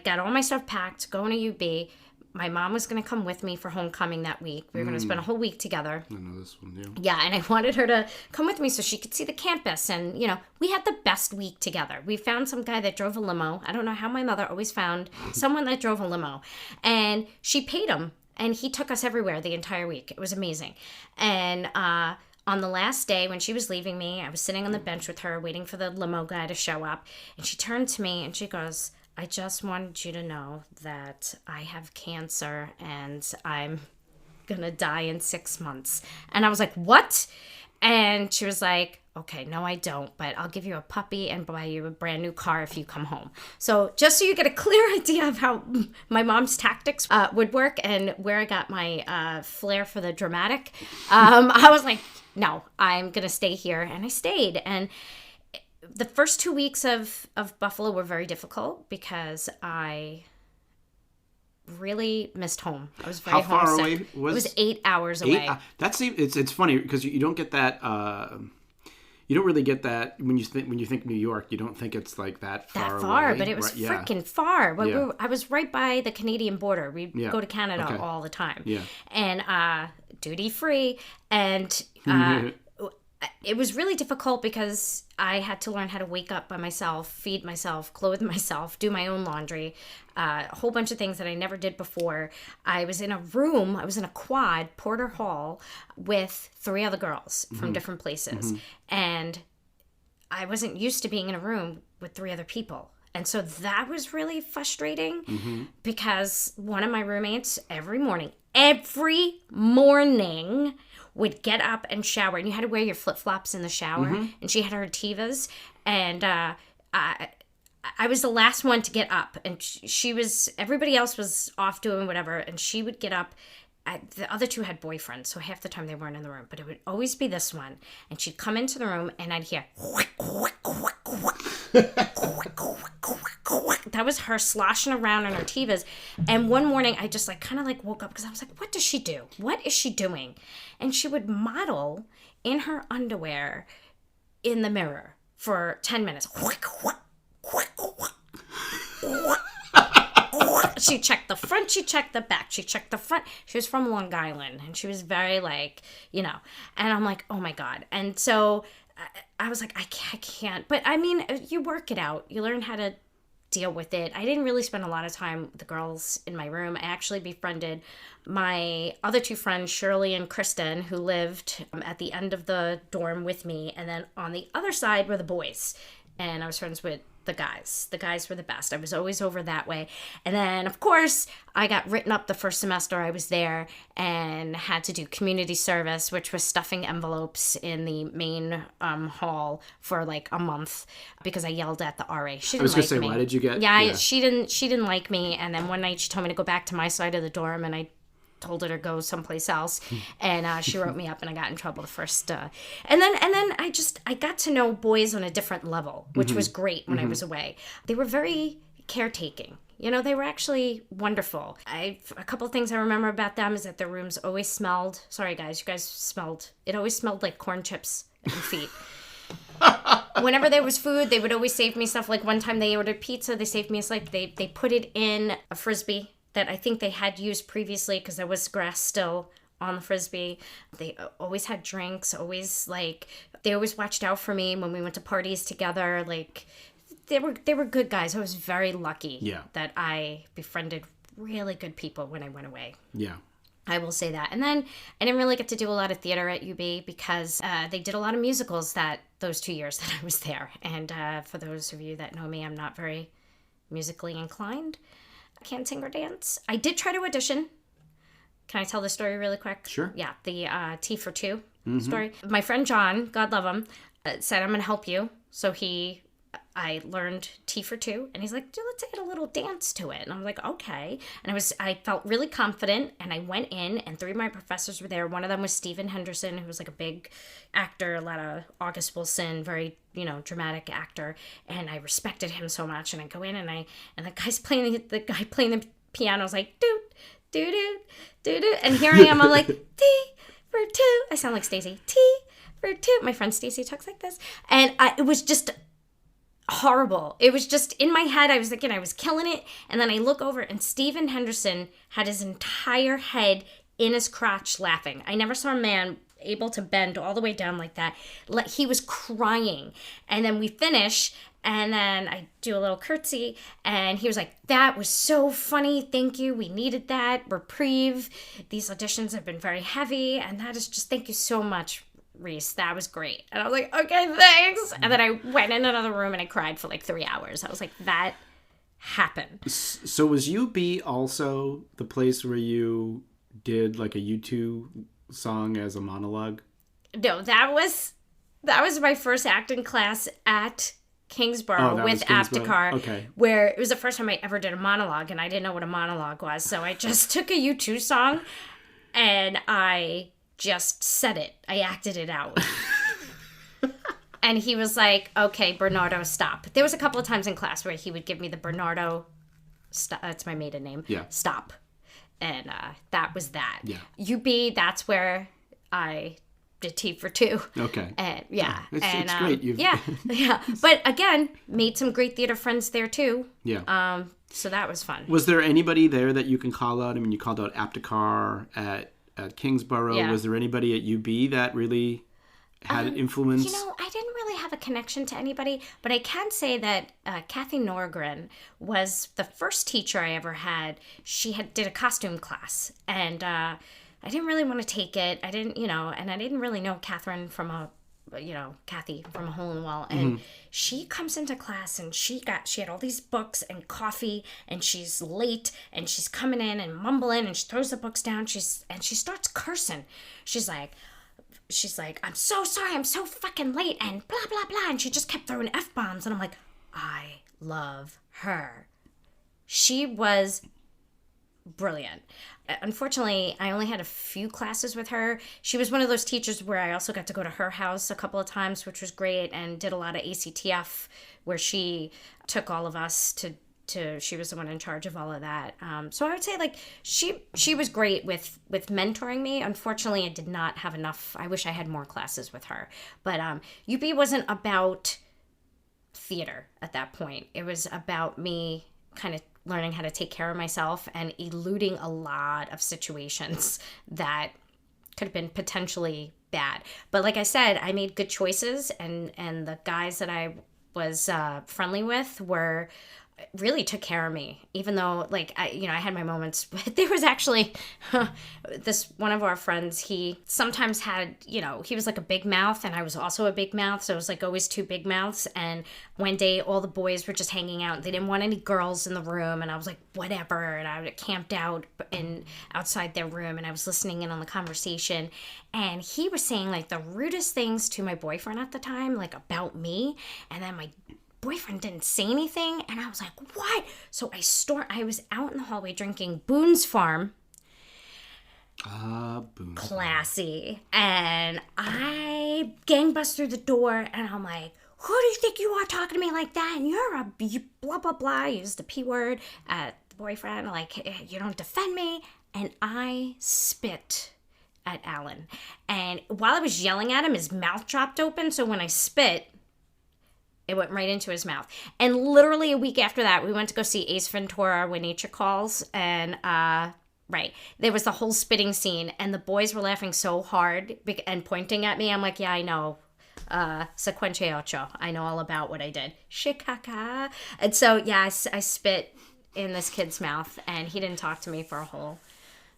got all my stuff packed, going to UB. My mom was going to come with me for homecoming that week. We were going to spend a whole week together. I know this one, yeah. Yeah, and I wanted her to come with me so she could see the campus. And, we had the best week together. We found some guy that drove a limo. I don't know how my mother always found someone that drove a limo. And she paid him, and he took us everywhere the entire week. It was amazing. And on the last day, when she was leaving me, I was sitting on the bench with her, waiting for the limo guy to show up. And she turned to me and she goes, I just wanted you to know that I have cancer and I'm gonna die in 6 months. And I was like, what? And she was like, okay, no, I don't, but I'll give you a puppy and buy you a brand new car if you come home. So just so you get a clear idea of how my mom's tactics would work and where I got my flair for the dramatic, I was like, no, I'm going to stay here. And I stayed. And the first 2 weeks of Buffalo were very difficult because I really missed home. I was very How far homesick. away was it? Was 8 hours away. It's funny because you don't get that. You don't really get that when you think New York. You don't think it's like that far away. But it was right? freaking far. But Yeah. I was right by the Canadian border. We go to Canada all the time. Yeah. And duty free. And it was really difficult because I had to learn how to wake up by myself, feed myself, clothe myself, do my own laundry, a whole bunch of things that I never did before. I was in a room, I was in a quad, Porter Hall, with 3 other girls from different places. And I wasn't used to being in a room with 3 other people. And so that was really frustrating because one of my roommates every morning would get up and shower, and you had to wear your flip-flops in the shower, and she had her Tevas, and I was the last one to get up, and everybody else was off doing whatever, and she would get up. The other 2 had boyfriends, so half the time they weren't in the room, but it would always be this one, and she'd come into the room, and I'd hear that was her sloshing around in her Tevas. And one morning I just kind of woke up because I was like, what does she do? What is she doing? And she would model in her underwear in the mirror for 10 minutes. She checked the front, she checked the back, she checked the front. She was from Long Island, and she was very and I'm like, oh my God. And so I was like, I can't. But I mean, you work it out. You learn how to deal with it. I didn't really spend a lot of time with the girls in my room. I actually befriended my other 2 friends, Shirley and Kristen, who lived at the end of the dorm with me. And then on the other side were the boys. And I was friends with the guys. The guys were the best. I was always over that way. And then, of course, I got written up the first semester I was there and had to do community service, which was stuffing envelopes in the main hall for a month because I yelled at the RA. She didn't like me. I was going to say, why did you get... Yeah, she didn't like me. And then one night she told me to go back to my side of the dorm, and I told her to go someplace else, and she wrote me up, and I got in trouble the first and then I got to know boys on a different level, which was great when I was away. They were very caretaking. They were actually wonderful. A couple of things I remember about them is that their rooms always smelled, sorry guys, you guys smelled, it always smelled like corn chips at your feet. Whenever there was food, they would always save me stuff. Like one time they ordered pizza, they saved me a slice. They put it in a Frisbee that I think they had used previously because there was grass still on the Frisbee. They always had drinks, they always watched out for me when we went to parties together. They were good guys. I was very lucky that I befriended really good people when I went away. Yeah. I will say that. And then I didn't really get to do a lot of theater at UB because they did a lot of musicals those 2 years that I was there. And for those of you that know me, I'm not very musically inclined. I can't sing or dance. I did try to audition. Can I tell the story really quick? Sure. Yeah, the T for Two story. My friend John, God love him, said, I'm going to help you. So I learned T for Two, and he's like, let's add a little dance to it. And I'm like, okay. And I felt really confident, and I went in, and 3 of my professors were there. One of them was Stephen Henderson, who was a big actor, a lot of August Wilson, very, dramatic actor. And I respected him so much. And I go in, and the guy playing the piano was like, doot, doot, doot, doot, doot. And here I am, I'm like, T for two. I sound like Stacy. T for two. My friend Stacy talks like this. And it was just horrible. It was just in my head. I was thinking I was killing it. And then I look over and Stephen Henderson had his entire head in his crotch laughing. I never saw a man able to bend all the way down like that. He was crying. And then we finish and then I do a little curtsy and he was like, that was so funny. Thank you. We needed that reprieve. These auditions have been very heavy. And that is just, thank you so much, Reese. That was great. And I was like, okay, thanks. And then I went in another room and I cried for 3 hours. I was like, that happened. So was UB also the place where you did a U2 song as a monologue? No, that was my first acting class at Kingsborough that with was Kingsborough. Apticar, Okay. where it was the first time I ever did a monologue, and I didn't know what a monologue was, so I just took a U2 song, and I just said it. I acted it out. And he was like, okay, Bernardo, stop. There was a couple of times in class where he would give me the Bernardo, stop, that's my maiden name, stop. And that was that. Yeah. UB, that's where I did Tea for Two. Okay. And yeah. It's great. Yeah. But again, made some great theater friends there too. Yeah. So that was fun. Was there anybody there that you can call out? I mean, you called out Apticar at Kingsborough. Yeah. Was there anybody at UB that really had an influence? I didn't really have a connection to anybody, but I can say that Kathy Norgren was the first teacher I ever had. She did a costume class, and I didn't really want to take it. I didn't, and I didn't really know Kathy from a hole in the wall. And she comes into class, and she had all these books and coffee, and she's late, and she's coming in and mumbling, and she throws the books down. She starts cursing. She's like, I'm so sorry, I'm so fucking late, and blah, blah, blah. And she just kept throwing F-bombs. And I'm like, I love her. She was brilliant. Unfortunately, I only had a few classes with her. She was one of those teachers where I also got to go to her house a couple of times, which was great, and did a lot of ACTF, where she took all of us to she was the one in charge of all of that. So I would say, like, she was great with mentoring me. Unfortunately, I did not have enough. I wish I had more classes with her. But UB wasn't about theater at that point. It was about me kind of learning how to take care of myself and eluding a lot of situations that could have been potentially bad. But like I said, I made good choices, and the guys that I was friendly with really took care of me, even though, like, I had my moments. But there was actually this one of our friends, he sometimes had, he was like a big mouth, and I was also a big mouth, so it was like always two big mouths. And one day all the boys were just hanging out. They didn't want any girls in the room, and I was like, whatever. And I camped out outside their room, and I was listening in on the conversation, and he was saying, like, the rudest things to my boyfriend at the time, like, about me. And then my boyfriend didn't say anything, and I was like, what? So I was out in the hallway drinking Boone's Farm. Boone. Classy. And I gangbust through the door, and I'm like, who do you think you are talking to me like that? And you blah, blah, blah. I used the P word at the boyfriend, like, you don't defend me. And I spit at Alan. And while I was yelling at him, his mouth dropped open, so when I spit, it went right into his mouth. And literally a week after that, we went to go see Ace Ventura: When Nature Calls. And, there was the whole spitting scene. And the boys were laughing so hard and pointing at me. I'm like, yeah, I know. Sequenche ocho. I know all about what I did. Shikaka. And so, yeah, I spit in this kid's mouth. And he didn't talk to me for a whole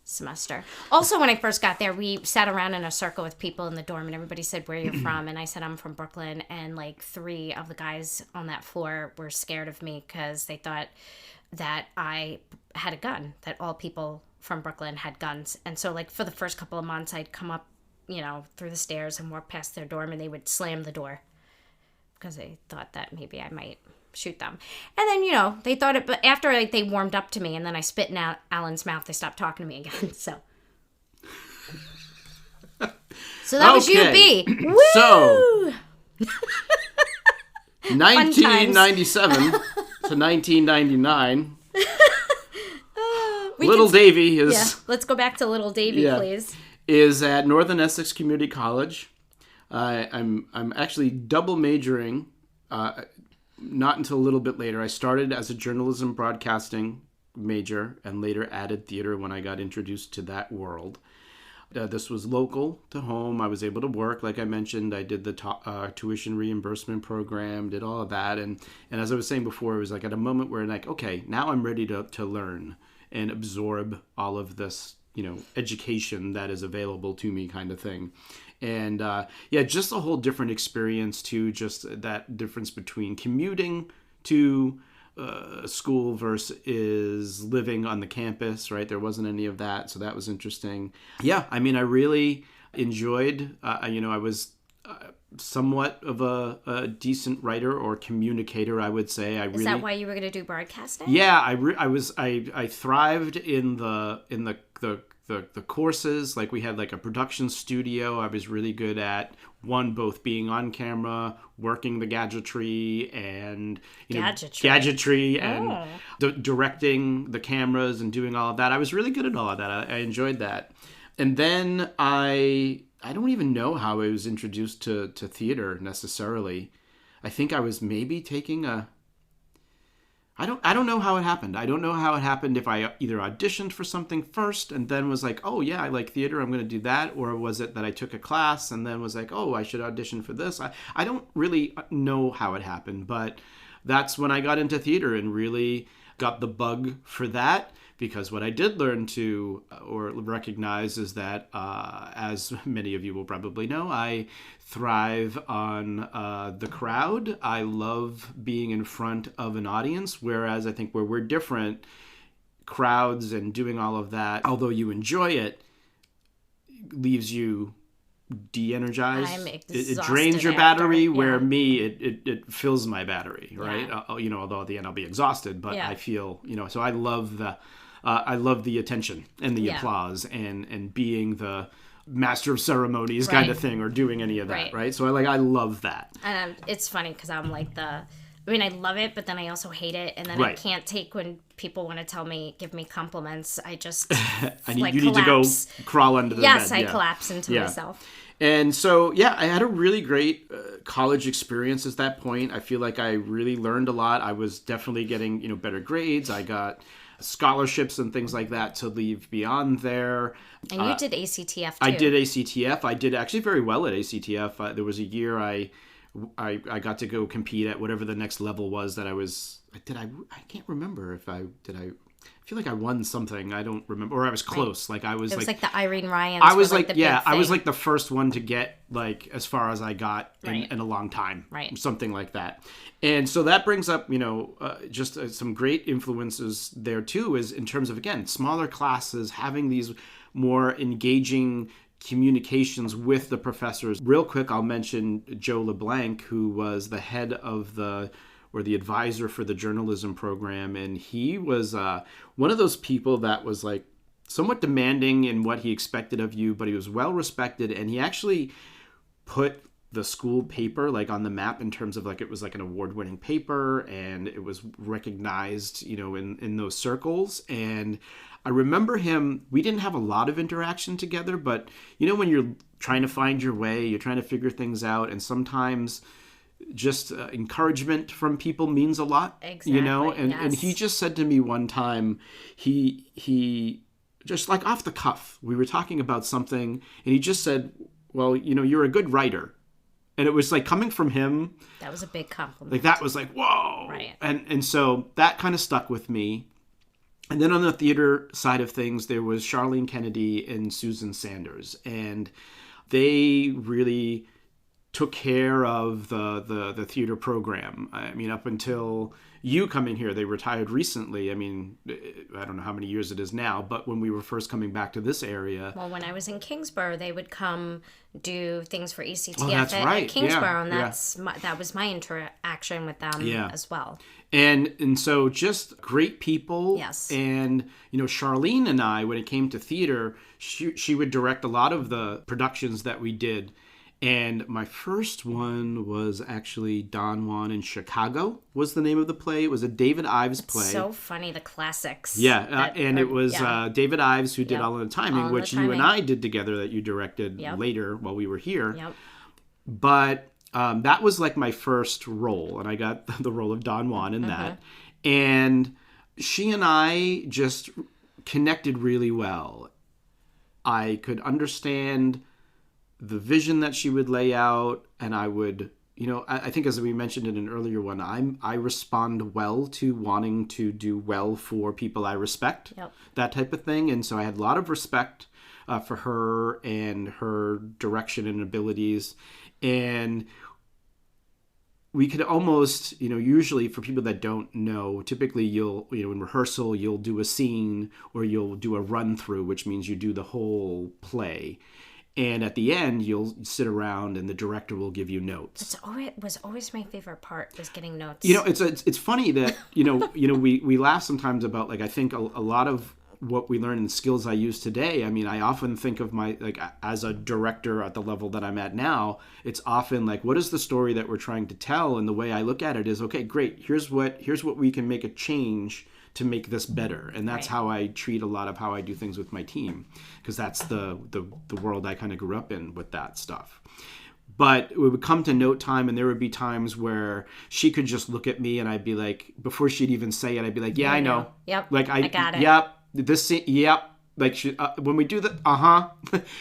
semester. Also, when I first got there, we sat around in a circle with people in the dorm, and everybody said, where you're from. And I said, I'm from Brooklyn. And like 3 of the guys on that floor were scared of me because they thought that I had a gun, that all people from Brooklyn had guns. And so, like, for the first couple of months, I'd come up, through the stairs and walk past their dorm, and they would slam the door because they thought that maybe I might shoot them. And then, they thought it, but after, like, they warmed up to me, and then I spit in Alan's mouth, they stopped talking to me again. So that was UB. Woo! So 1997 to 1999. Little Davy is... Yeah, let's go back to Little Davy, please. Is at Northern Essex Community College. I'm actually double majoring, not until a little bit later. I started as a journalism broadcasting major and later added theater when I got introduced to that world. This was local to home. I was able to work. Like I mentioned, I did the tuition reimbursement program, did all of that. And as I was saying before, it was like at a moment where, like, okay, now I'm ready to learn and absorb all of this, education that is available to me, kind of thing. And just a whole different experience too, just that difference between commuting to school versus living on the campus, right? There wasn't any of that, so that was interesting. Yeah, I mean, I really enjoyed, I was somewhat of a decent writer or communicator, I would say. Is that why you were going to do broadcasting? Yeah, I thrived in the courses. Like we had like a production studio. I was really good at both being on camera, working the gadgetry and gadgetry and directing the cameras and doing all of that. I was really good at all of that. I enjoyed that. And then I don't even know how I was introduced to theater necessarily. I think I was maybe taking I don't know how it happened. I don't know how it happened if I either auditioned for something first and then was like, oh yeah, I like theater, I'm going to do that. Or was it that I took a class and then was like, oh, I should audition for this. I don't really know how it happened, but that's when I got into theater and really got the bug for that. Because what I did learn to or recognize is that, as many of you will probably know, I thrive on the crowd. I love being in front of an audience, whereas I think where we're different, crowds and doing all of that, although you enjoy it, leaves you de-energized. I'm exhausted. It drains your battery, where me, it fills my battery, right? Yeah. Although at the end I'll be exhausted, but I feel, so I love the attention and the applause and being the master of ceremonies kind of thing, or doing any of that, right? So I love that. And it's funny because I'm like I love it, but then I also hate it, and then I can't take when people want to give me compliments. I just you need to go crawl under the bed. Yes, I collapse into myself. And so, I had a really great college experience at that point. I feel like I really learned a lot. I was definitely getting, better grades. I got scholarships and things like that to leave beyond there. And you did ACTF too. I did ACTF. I did actually very well at ACTF. There was a year I got to go compete at whatever the next level was that I was. I can't remember if I feel like I won something. I don't remember, or I was close. Like I was. It was like the Irene Ryans. I was like I was like the first one to get like as far as I got in a long time. Right. Something like that. And so that brings up, just some great influences there too, is in terms of, again, smaller classes, having these more engaging communications with the professors. Real quick, I'll mention Joe LeBlanc, who was the head of the advisor for the journalism program. And he was one of those people that was like somewhat demanding in what he expected of you, but he was well respected. And he actually put the school paper like on the map in terms of like it was like an award-winning paper, and it was recognized, in those circles. And I remember we didn't have a lot of interaction together, but when you're trying to find your way, you're trying to figure things out, and sometimes just encouragement from people means a lot. Exactly. And he just said to me one time, he just like off the cuff, we were talking about something, and he just said, well, you're a good writer. And it was like coming from him. That was a big compliment. Like that was like, whoa. Right. And so that kind of stuck with me. And then on the theater side of things, there was Charlene Kennedy and Susan Sanders. And they really took care of the theater program. I mean, up until you coming here, they retired recently. I mean, I don't know how many years it is now, but when we were first coming back to this area. Well, when I was in Kingsborough, they would come do things for ECTF at Kingsborough, and that was my interaction with them as well. And so just great people. Yes. And, Charlene and I, when it came to theater, she would direct a lot of the productions that we did. And my first one was actually Don Juan in Chicago was the name of the play. It was a David Ives play. So funny, the classics. Yeah, it was David Ives who did All in the Timing, which you and I did together, that you directed later while we were here. Yep. But that was like my first role, and I got the role of Don Juan in that. And she and I just connected really well. I could understand the vision that she would lay out, and I would, I think as we mentioned in an earlier one, I respond well to wanting to do well for people I respect, that type of thing. And so I had a lot of respect for her and her direction and abilities. And we could almost, usually for people that don't know, typically you'll, in rehearsal, you'll do a scene or you'll do a run through, which means you do the whole play. And at the end, you'll sit around and the director will give you notes. Was always my favorite part, was getting notes. It's funny that, we laugh sometimes about, like, I think a lot of what we learn and skills I use today. I mean, I often think of as a director at the level that I'm at now, it's often like, what is the story that we're trying to tell? And the way I look at it is, okay, great. Here's what we can make a change to make this better. And that's how I treat a lot of how I do things with my team, because that's the world I kind of grew up in with that stuff. But it would come to note time, and there would be times where she could just look at me and I'd be like, before she'd even say it, I'd be like, yeah, I know. Yep. Like, I got it. Yep. This scene, yep. Like, when we do the,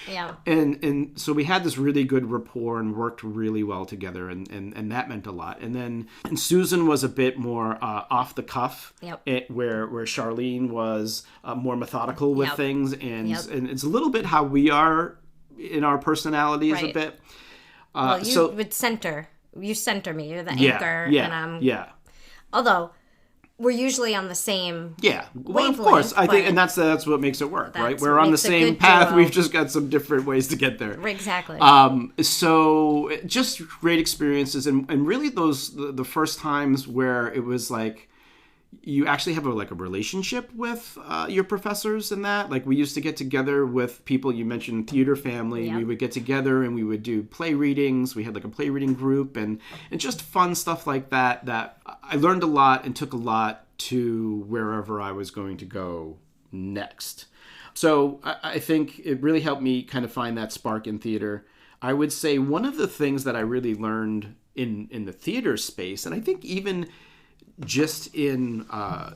Yeah. And so we had this really good rapport and worked really well together, and that meant a lot. And Susan was a bit more off the cuff, where Charlene was more methodical with things, and it's a little bit how we are in our personalities a bit. Well, you would center. You center me. You're the anchor, and I'm. Although we're usually on the same. Yeah, well, of course. I think, and that's what makes it work, right? We're on the same path. Duo. We've just got some different ways to get there. Exactly. So just great experiences, and really the first times where it was like, you actually have a relationship with your professors and that. Like, we used to get together with people. You mentioned theater family. We would get together and we would do play readings. We had a play reading group and just fun stuff like that I learned a lot and took a lot to wherever I was going to go next. So I think it really helped me kind of find that spark in theater. I would say one of the things that I really learned in the theater space, and I think even just in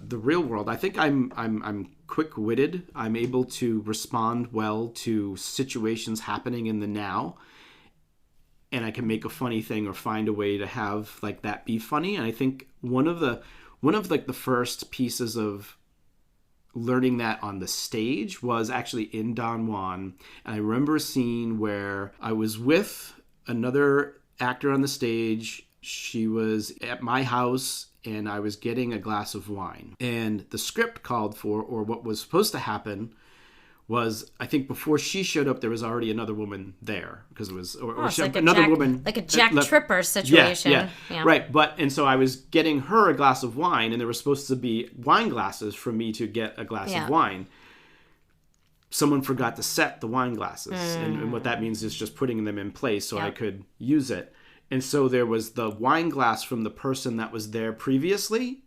the real world, I think I'm quick-witted. I'm able to respond well to situations happening in the now, and I can make a funny thing or find a way to have that be funny. And I think one of the first pieces of learning that on the stage was actually in Don Juan. And I remember a scene where I was with another actor on the stage. She was at my house, and I was getting a glass of wine. And the script called for, or what was supposed to happen, was, I think before she showed up, there was already another woman there, because it was, woman, like a Jack Tripper situation. Yeah, right. And so I was getting her a glass of wine, and there were supposed to be wine glasses for me to get a glass of wine. Someone forgot to set the wine glasses, and what that means is just putting them in place so I could use it. And so there was the wine glass from the person that was there previously.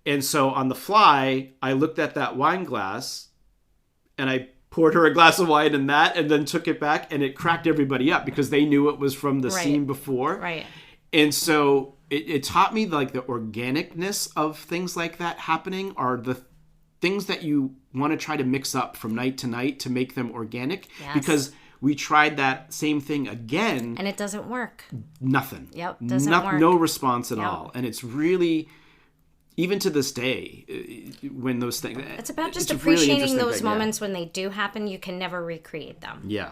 And so on the fly, I looked at that wine glass and I poured her a glass of wine in that, and then took it back, and it cracked everybody up because they knew it was from the scene before. Right. And so it taught me the organicness of things like that happening are the things that you want to try to mix up from night to night to make them organic. Yes. Because we tried that same thing again. And it doesn't work. Nothing. Yep, doesn't work. No response at all. And it's really, even to this day, when those things... It's about just appreciating really those moments when they do happen. You can never recreate them. Yeah.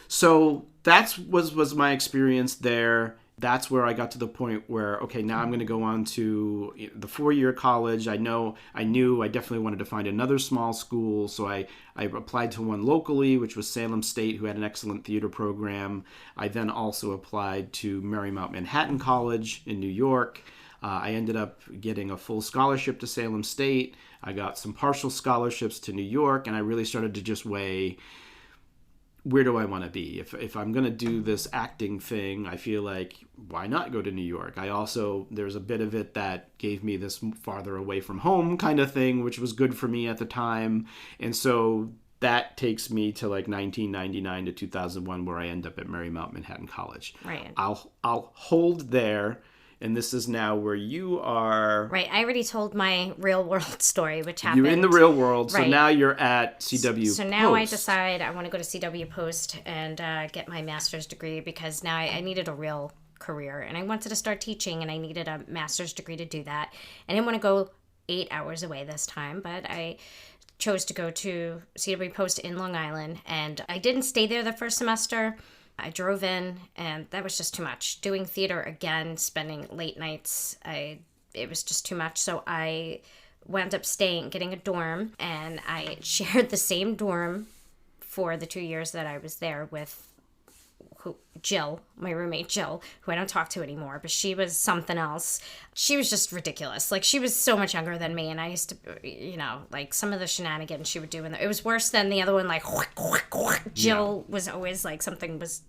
So that was my experience there. That's where I got to the point where, okay, now I'm going to go on to the 4-year college. I knew I definitely wanted to find another small school, so I applied to one locally, which was Salem State, who had an excellent theater program. I then also applied to Marymount Manhattan College in New York. I ended up getting a full scholarship to Salem State. I got some partial scholarships to New York, and I really started to just weigh, where do I want to be? If I'm going to do this acting thing, I feel like, why not go to New York? There's a bit of it that gave me this farther away from home kind of thing, which was good for me at the time. And so that takes me to 1999 to 2001, where I end up at Marymount Manhattan College. Right. I'll hold there. And this is now where you are. Right. I already told my real world story, which happened. You're in the real world. So now you're at CW Post. So now I decide I want to go to CW Post and get my master's degree, because now I needed a real career. And I wanted to start teaching, and I needed a master's degree to do that. I didn't want to go 8 hours away this time, but I chose to go to CW Post in Long Island. And I didn't stay there the first semester. I drove in, and that was just too much. Doing theater again, spending late nights, it was just too much. So I wound up getting a dorm, and I shared the same dorm for the 2 years that I was there with Jill, my roommate Jill, who I don't talk to anymore, but she was something else. She was just ridiculous. Like, she was so much younger than me, and I used to, like, some of the shenanigans she would do, it was worse than the other one, like, Jill was always, like, something was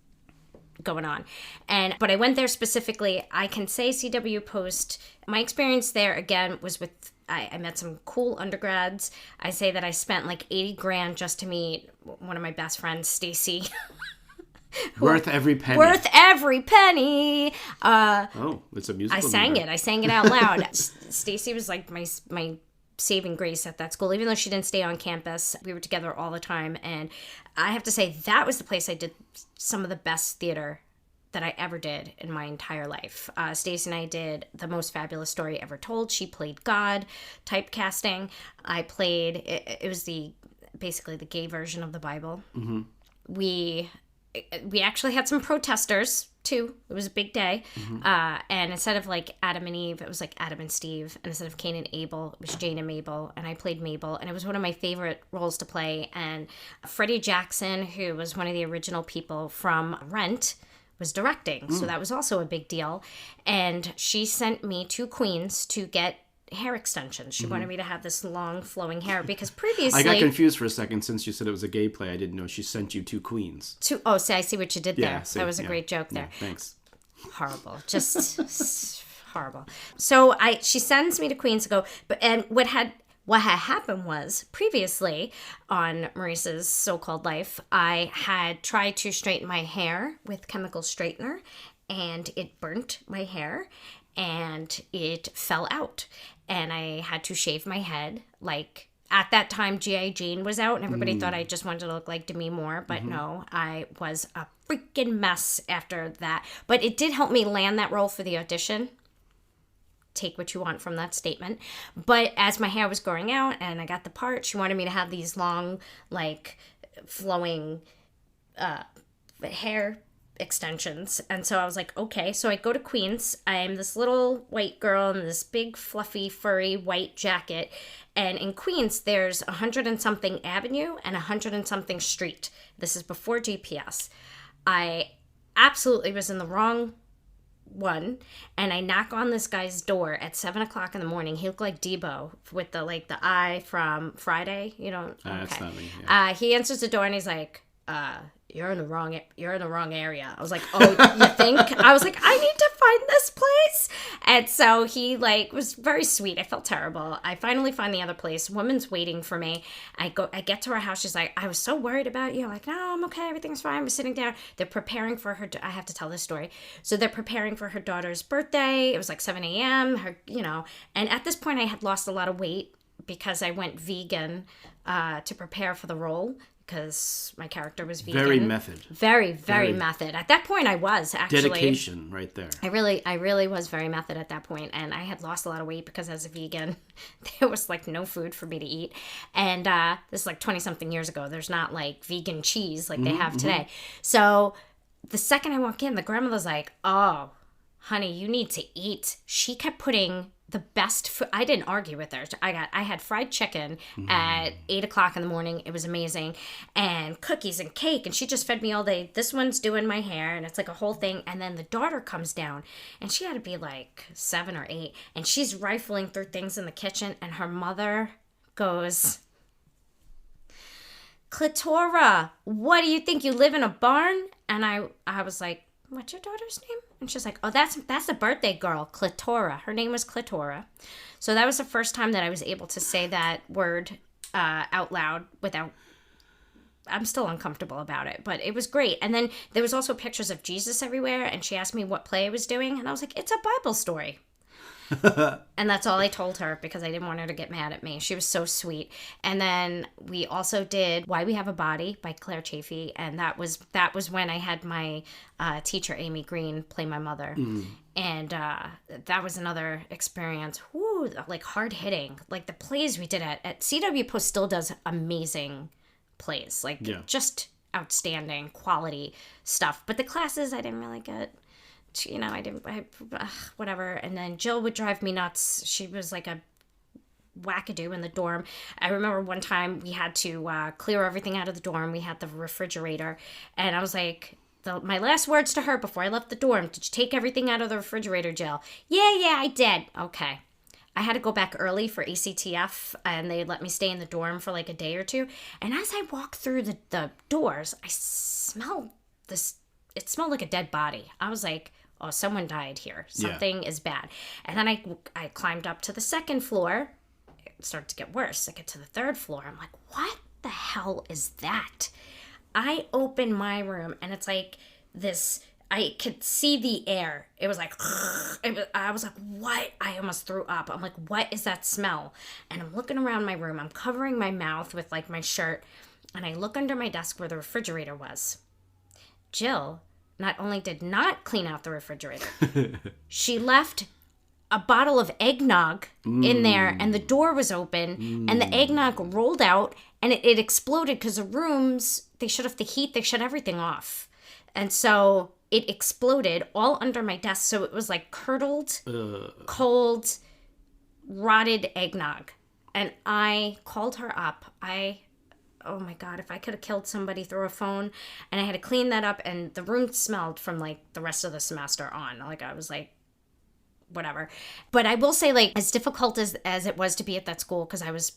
going on. But I went there specifically. I can say CW Post, my experience there, again, was with, I met some cool undergrads. I say that I spent, like, $80,000 just to meet one of my best friends, Stacy. Worth every penny. Worth every penny. It's a musical. I sang it out loud. Stacy was like my saving grace at that school. Even though she didn't stay on campus, we were together all the time. And I have to say, that was the place I did some of the best theater that I ever did in my entire life. Stacy and I did The Most Fabulous Story Ever Told. She played God, typecasting. I played, it was basically the gay version of the Bible. Mm-hmm. We actually had some protesters too. It was a big day. Mm-hmm. And instead of like Adam and Eve, it was like Adam and Steve. And instead of Cain and Abel, it was Jane and Mabel. And I played Mabel. And it was one of my favorite roles to play. And Freddie Jackson, who was one of the original people from Rent, was directing. So that was also a big deal. And she sent me to Queens to get hair extensions. She wanted me to have this long flowing hair because previously... I got confused for a second since you said it was a gay play. I didn't know she sent you to Queens. See, I see what you did there. That was a great joke there. Yeah, thanks. Horrible. Just horrible. So she sends me to Queens to go, and what had happened was previously on Maurice's so-called life, I had tried to straighten my hair with chemical straightener, and it burnt my hair and it fell out. And I had to shave my head. Like, at that time, G.I. Jane was out, and everybody thought I just wanted to look like Demi Moore. But no, I was a freaking mess after that. But it did help me land that role for the audition. Take what you want from that statement. But as my hair was growing out and I got the part, she wanted me to have these long, like, flowing hair extensions. And so I was like, okay. So I go to Queens. I'm this little white girl in this big fluffy furry white jacket, and in Queens there's 100 and something Avenue and 100 and something Street. This is before GPS. I absolutely was in the wrong one, and I knock on this guy's door at 7:00 in the morning. He looked like Debo with the eye from Friday, okay. That's not me. Yeah. He answers the door and he's like, you're in the wrong area. I was like, oh, you think? I was like, I need to find this place. And so he was very sweet. I felt terrible. I finally find the other place. Woman's waiting for me. I get to her house. She's like, I was so worried about you. I'm like, no, I'm okay. Everything's fine. We're sitting down. They're preparing for her. I have to tell this story. So they're preparing for her daughter's birthday. It was like 7 a.m. And at this point I had lost a lot of weight because I went vegan to prepare for the role. Because my character was vegan. Very method. Very, very method. At that point, I was actually. Dedication, right there. I really was very method at that point, and I had lost a lot of weight because as a vegan, there was no food for me to eat, and this is 20-something years ago. There's not vegan cheese like they have today. So the second I walk in, the grandmother's like, "Oh, honey, you need to eat." She kept putting the best food. I didn't argue with her. I had fried chicken at 8:00 in the morning. It was amazing. And cookies and cake. And she just fed me all day. This one's doing my hair. And it's a whole thing. And then the daughter comes down. And she had to be 7 or 8. And she's rifling through things in the kitchen. And her mother goes, "Clitora, what do you think? You live in a barn?" And I was like, "What's your daughter's name?" And she's like, "Oh, that's a birthday girl, Clitora. Her name was Clitora." So that was the first time that I was able to say that word out loud without... I'm still uncomfortable about it, but it was great. And then there was also pictures of Jesus everywhere, and she asked me what play I was doing, and I was like, "It's a Bible story." And that's all I told her because I didn't want her to get mad at me. She was so sweet. And then we also did Why We Have a Body by Claire Chafee, and that was when I had my teacher Amy Green play my mother. And that was another experience. Whoo, hard hitting. The plays we did at CW Post still does amazing plays. Just outstanding quality stuff. But the classes, I didn't really get, whatever. And then Jill would drive me nuts. She was like a wackadoo in the dorm. I remember one time we had to clear everything out of the dorm. We had the refrigerator, and I was like, my last words to her before I left the dorm: "Did you take everything out of the refrigerator, Jill?" Yeah, I did. Okay. I had to go back early for ACTF, and they let me stay in the dorm for like a day or two. And as I walked through the doors, I smelled this. It smelled like a dead body. I was like, oh, someone died here. Something is bad. And then I climbed up to the second floor. It started to get worse. I get to the third floor. I'm like, what the hell is that? I open my room, and it's like this. I could see the air. It was like, I was like, what? I almost threw up. I'm like, what is that smell? And I'm looking around my room. I'm covering my mouth with like my shirt. And I look under my desk where the refrigerator was. Jill not only did not clean out the refrigerator, she left a bottle of eggnog in there, and the door was open, and the eggnog rolled out, and it exploded because the rooms, they shut off the heat, they shut everything off. And so it exploded all under my desk. So it was like curdled, cold, rotted eggnog. And I called her up. Oh my God, if I could have killed somebody through a phone. And I had to clean that up. And the room smelled from like the rest of the semester on. Like I was like, whatever. But I will say, like, as difficult as it was to be at that school, because I was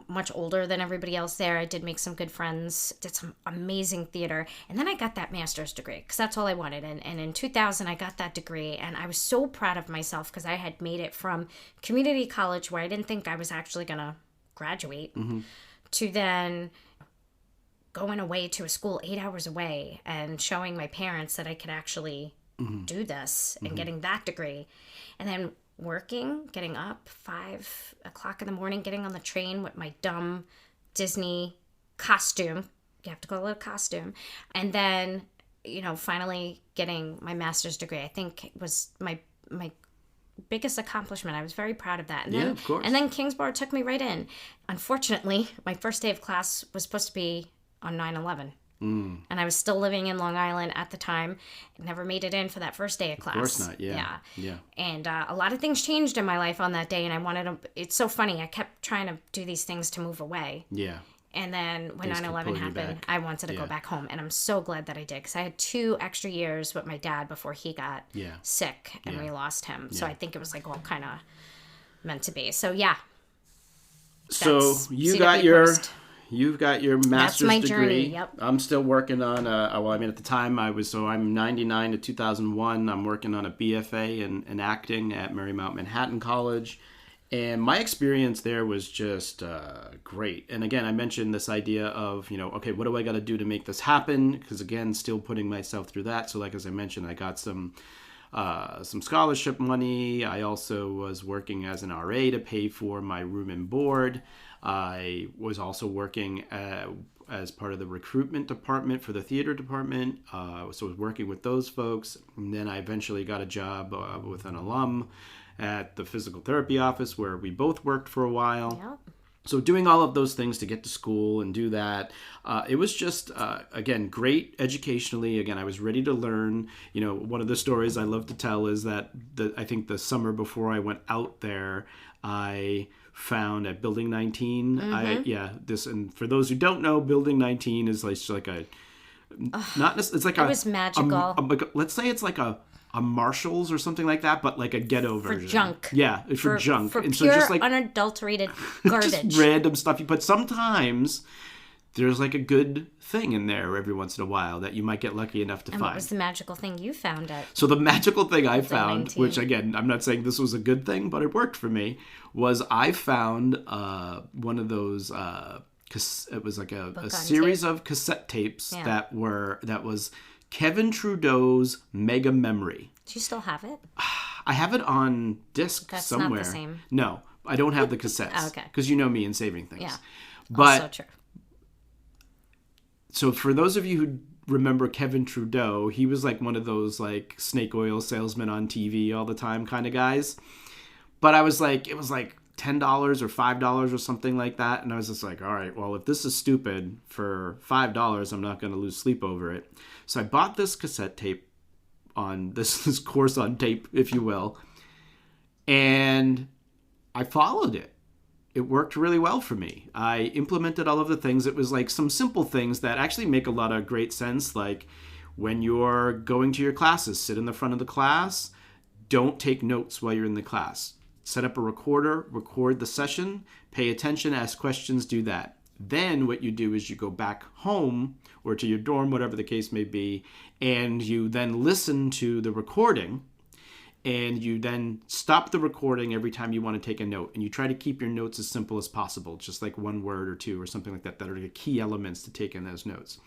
much older than everybody else there, I did make some good friends, did some amazing theater, and then I got that master's degree because that's all I wanted. And in 2000 I got that degree, and I was so proud of myself because I had made it from community college, where I didn't think I was actually gonna graduate, to then going away to a school 8 hours away and showing my parents that I could actually do this and getting that degree. And then working, getting up 5 o'clock in the morning, getting on the train with my dumb Disney costume. You have to call it a costume. And then, finally getting my master's degree. I think it was my biggest accomplishment. I was very proud of that. And then, of course. And then Kingsborough took me right in. Unfortunately, my first day of class was supposed to be on 9/11. And I was still living in Long Island at the time. Never made it in for that first day of class. Of course not, yeah. And a lot of things changed in my life on that day, and I wanted to... It's so funny. I kept trying to do these things to move away. Yeah. And then when 9/11 happened, I wanted to go back home. And I'm so glad that I did, because I had 2 extra years with my dad before he got sick, and we lost him. So I think it was like all kind of meant to be. So, yeah. So you got You've got your master's degree. Journey. Yep. I'm still working on at the time I'm 99 to 2001. I'm working on a BFA in acting at Marymount Manhattan College. And my experience there was just great. And again, I mentioned this idea of, okay, what do I got to do to make this happen? Because again, still putting myself through that. So like, as I mentioned, I got some scholarship money. I also was working as an RA to pay for my room and board. I was also working as part of the recruitment department for the theater department. So I was working with those folks. And then I eventually got a job with an alum at the physical therapy office, where we both worked for a while. Yep. So doing all of those things to get to school and do that, it was just, again, great educationally. Again, I was ready to learn. One of the stories I love to tell is that I think the summer before I went out there, I found at Building 19. And for those who don't know, Building 19 is like a, it was magical. Let's say it's like a Marshall's or something like that, but like a ghetto version. For junk. Yeah, for junk. For and pure, so just like unadulterated garbage. Just random stuff. But sometimes there's like a good thing in there every once in a while that you might get lucky enough to find. What was the magical thing you found at? So the magical thing I found, 19. which again, I'm not saying this was a good thing, but it worked for me, was I found one of those... it was like a series of cassette tapes that was Kevin Trudeau's Mega Memory. Do you still have it? I have it on disc somewhere. That's not the same. No, I don't have the cassettes. Oh, okay. Because you know me and saving things. Yeah. But, also true. So for those of you who remember Kevin Trudeau, he was like one of those like snake oil salesmen on TV all the time kind of guys. But I was like, it was like $10 or $5 or something like that. And I was just like, all right, well, if this is stupid for $5, I'm not going to lose sleep over it. So I bought this cassette tape on this course on tape, if you will. And I followed it. It worked really well for me. I implemented all of the things. It was like some simple things that actually make a lot of great sense. Like when you're going to your classes, sit in the front of the class. Don't take notes while you're in the class. Set up a recorder, record the session, pay attention, ask questions, do that. Then what you do is you go back home or to your dorm, whatever the case may be, and you then listen to the recording, and you then stop the recording every time you want to take a note. And you try to keep your notes as simple as possible, just like one word or two or something like that are the key elements to take in those notes.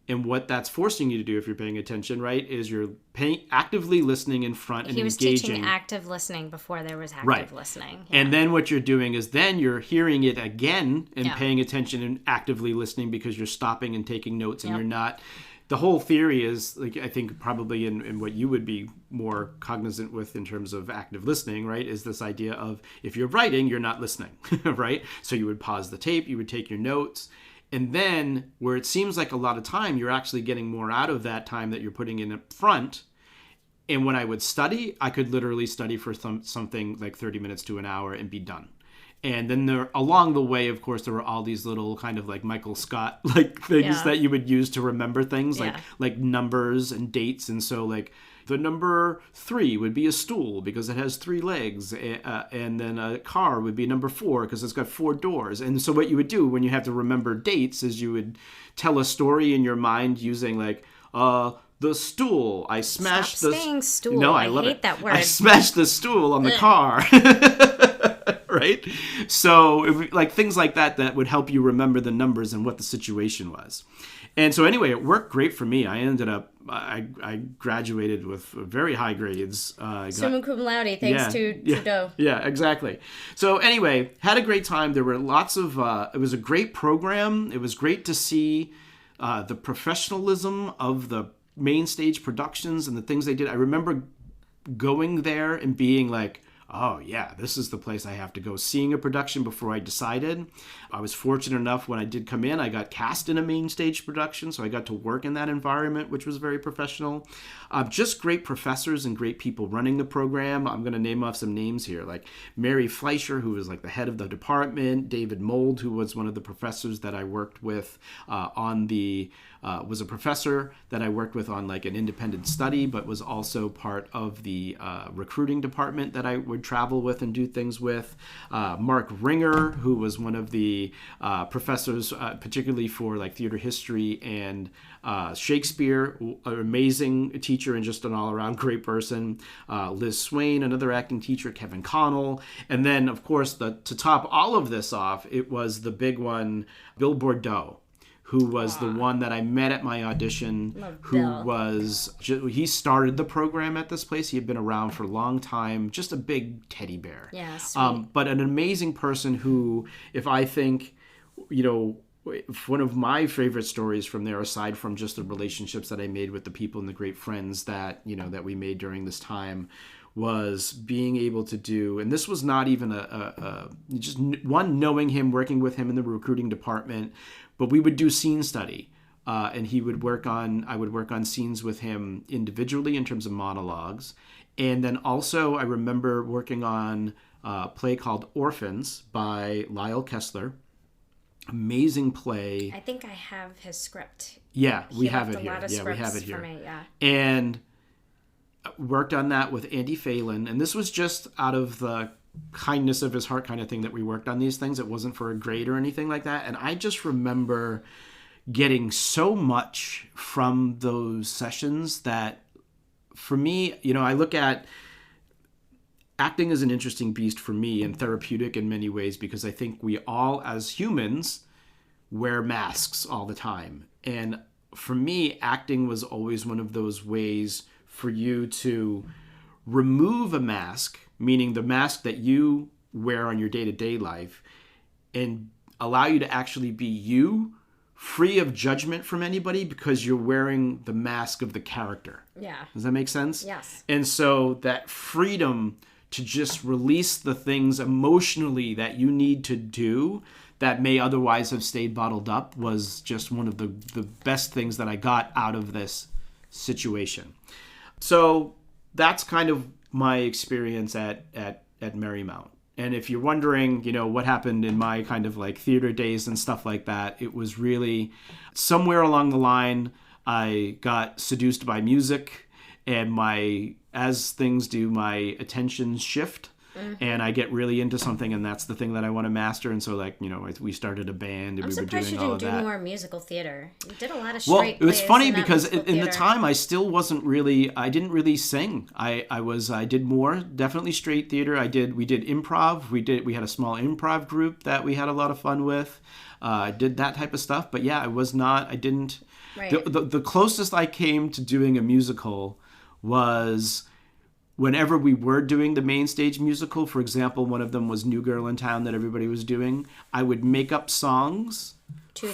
And what that's forcing you to do, if you're paying attention, right, is you're actively listening in front and engaging. He was teaching active listening before there was active listening. Yeah. And then what you're doing is then you're hearing it again and paying attention and actively listening because you're stopping and taking notes and you're not. The whole theory is, like, I think probably in what you would be more cognizant with in terms of active listening, right, is this idea of if you're writing, you're not listening, right? So you would pause the tape, you would take your notes. And then where it seems like a lot of time, you're actually getting more out of that time that you're putting in up front. And when I would study, I could literally study for something like 30 minutes to an hour and be done. And then along the way, of course, there were all these little kind of like Michael Scott like things that you would use to remember things like numbers and dates. And so like the number 3 would be a stool because it has 3 legs. And then a car would be number 4 because it's got 4 doors. And so what you would do when you have to remember dates is you would tell a story in your mind using like, the stool. I smashed Stop saying stool. No, I love hate it. that word. I smashed the stool on the car. Right? So like things like that would help you remember the numbers and what the situation was. And so anyway, it worked great for me. I ended up, I graduated with very high grades. Summa cum laude, thanks to Trudeau. Yeah, exactly. So anyway, had a great time. There were lots of, it was a great program. It was great to see the professionalism of the main stage productions and the things they did. I remember going there and being like, oh yeah, this is the place I have to go. Seeing a production before I decided. I was fortunate enough when I did come in, I got cast in a main stage production, so I got to work in that environment, which was very professional. Just great professors and great people running the program. I'm going to name off some names here, like Mary Fleischer, who was like the head of the department, David Mold, who was one of the professors that I worked with was a professor that I worked with on like an independent study, but was also part of the recruiting department that I would travel with and do things with. Mark Ringer, who was one of the professors, particularly for like theater history and Shakespeare, an amazing teacher and just an all-around great person. Liz Swain, another acting teacher, Kevin Connell. And then, of course, to top all of this off, it was the big one, Bill Bordeaux, who was the one that I met at my audition, he started the program at this place. He had been around for a long time, just a big teddy bear. Yeah, sweet. But an amazing person who, if I think, one of my favorite stories from there, aside from just the relationships that I made with the people and the great friends that we made during this time, was being able to do, and this was not even just knowing him, working with him in the recruiting department, but we would do scene study, and I would work on scenes with him individually in terms of monologues, and then also I remember working on a play called Orphans by Lyle Kessler. Amazing play. I think I have his script. Yeah, we have it here. Yeah, we have it here. And worked on that with Andy Phelan, and this was just out of the kindness of his heart kind of thing that we worked on these things. It wasn't for a grade or anything like that. And I just remember getting so much from those sessions that for me, I look at acting as an interesting beast for me and therapeutic in many ways, because I think we all as humans wear masks all the time. And for me, acting was always one of those ways for you to remove a mask, meaning the mask that you wear on your day-to-day life, and allow you to actually be you, free of judgment from anybody, because you're wearing the mask of the character. Yeah. Does that make sense? Yes. And so that freedom to just release the things emotionally that you need to do that may otherwise have stayed bottled up was just one of the best things that I got out of this situation. So that's kind of my experience at Marymount. And if you're wondering, what happened in my kind of like theater days and stuff like that, it was really somewhere along the line, I got seduced by music, and as things do, my attentions shift. And I get really into something, and that's the thing that I want to master. And so, we started a band, and we were doing all of that. I'm surprised you didn't do more musical theater. You did a lot of straight plays. Well, it was funny because in the time, I still wasn't really. I didn't really sing. I did more, definitely straight theater. We did improv. We had a small improv group that we had a lot of fun with. I did that type of stuff. But yeah, I didn't. Right. The closest I came to doing a musical was whenever we were doing the main stage musical. For example, one of them was New Girl in Town that everybody was doing. I would make up songs to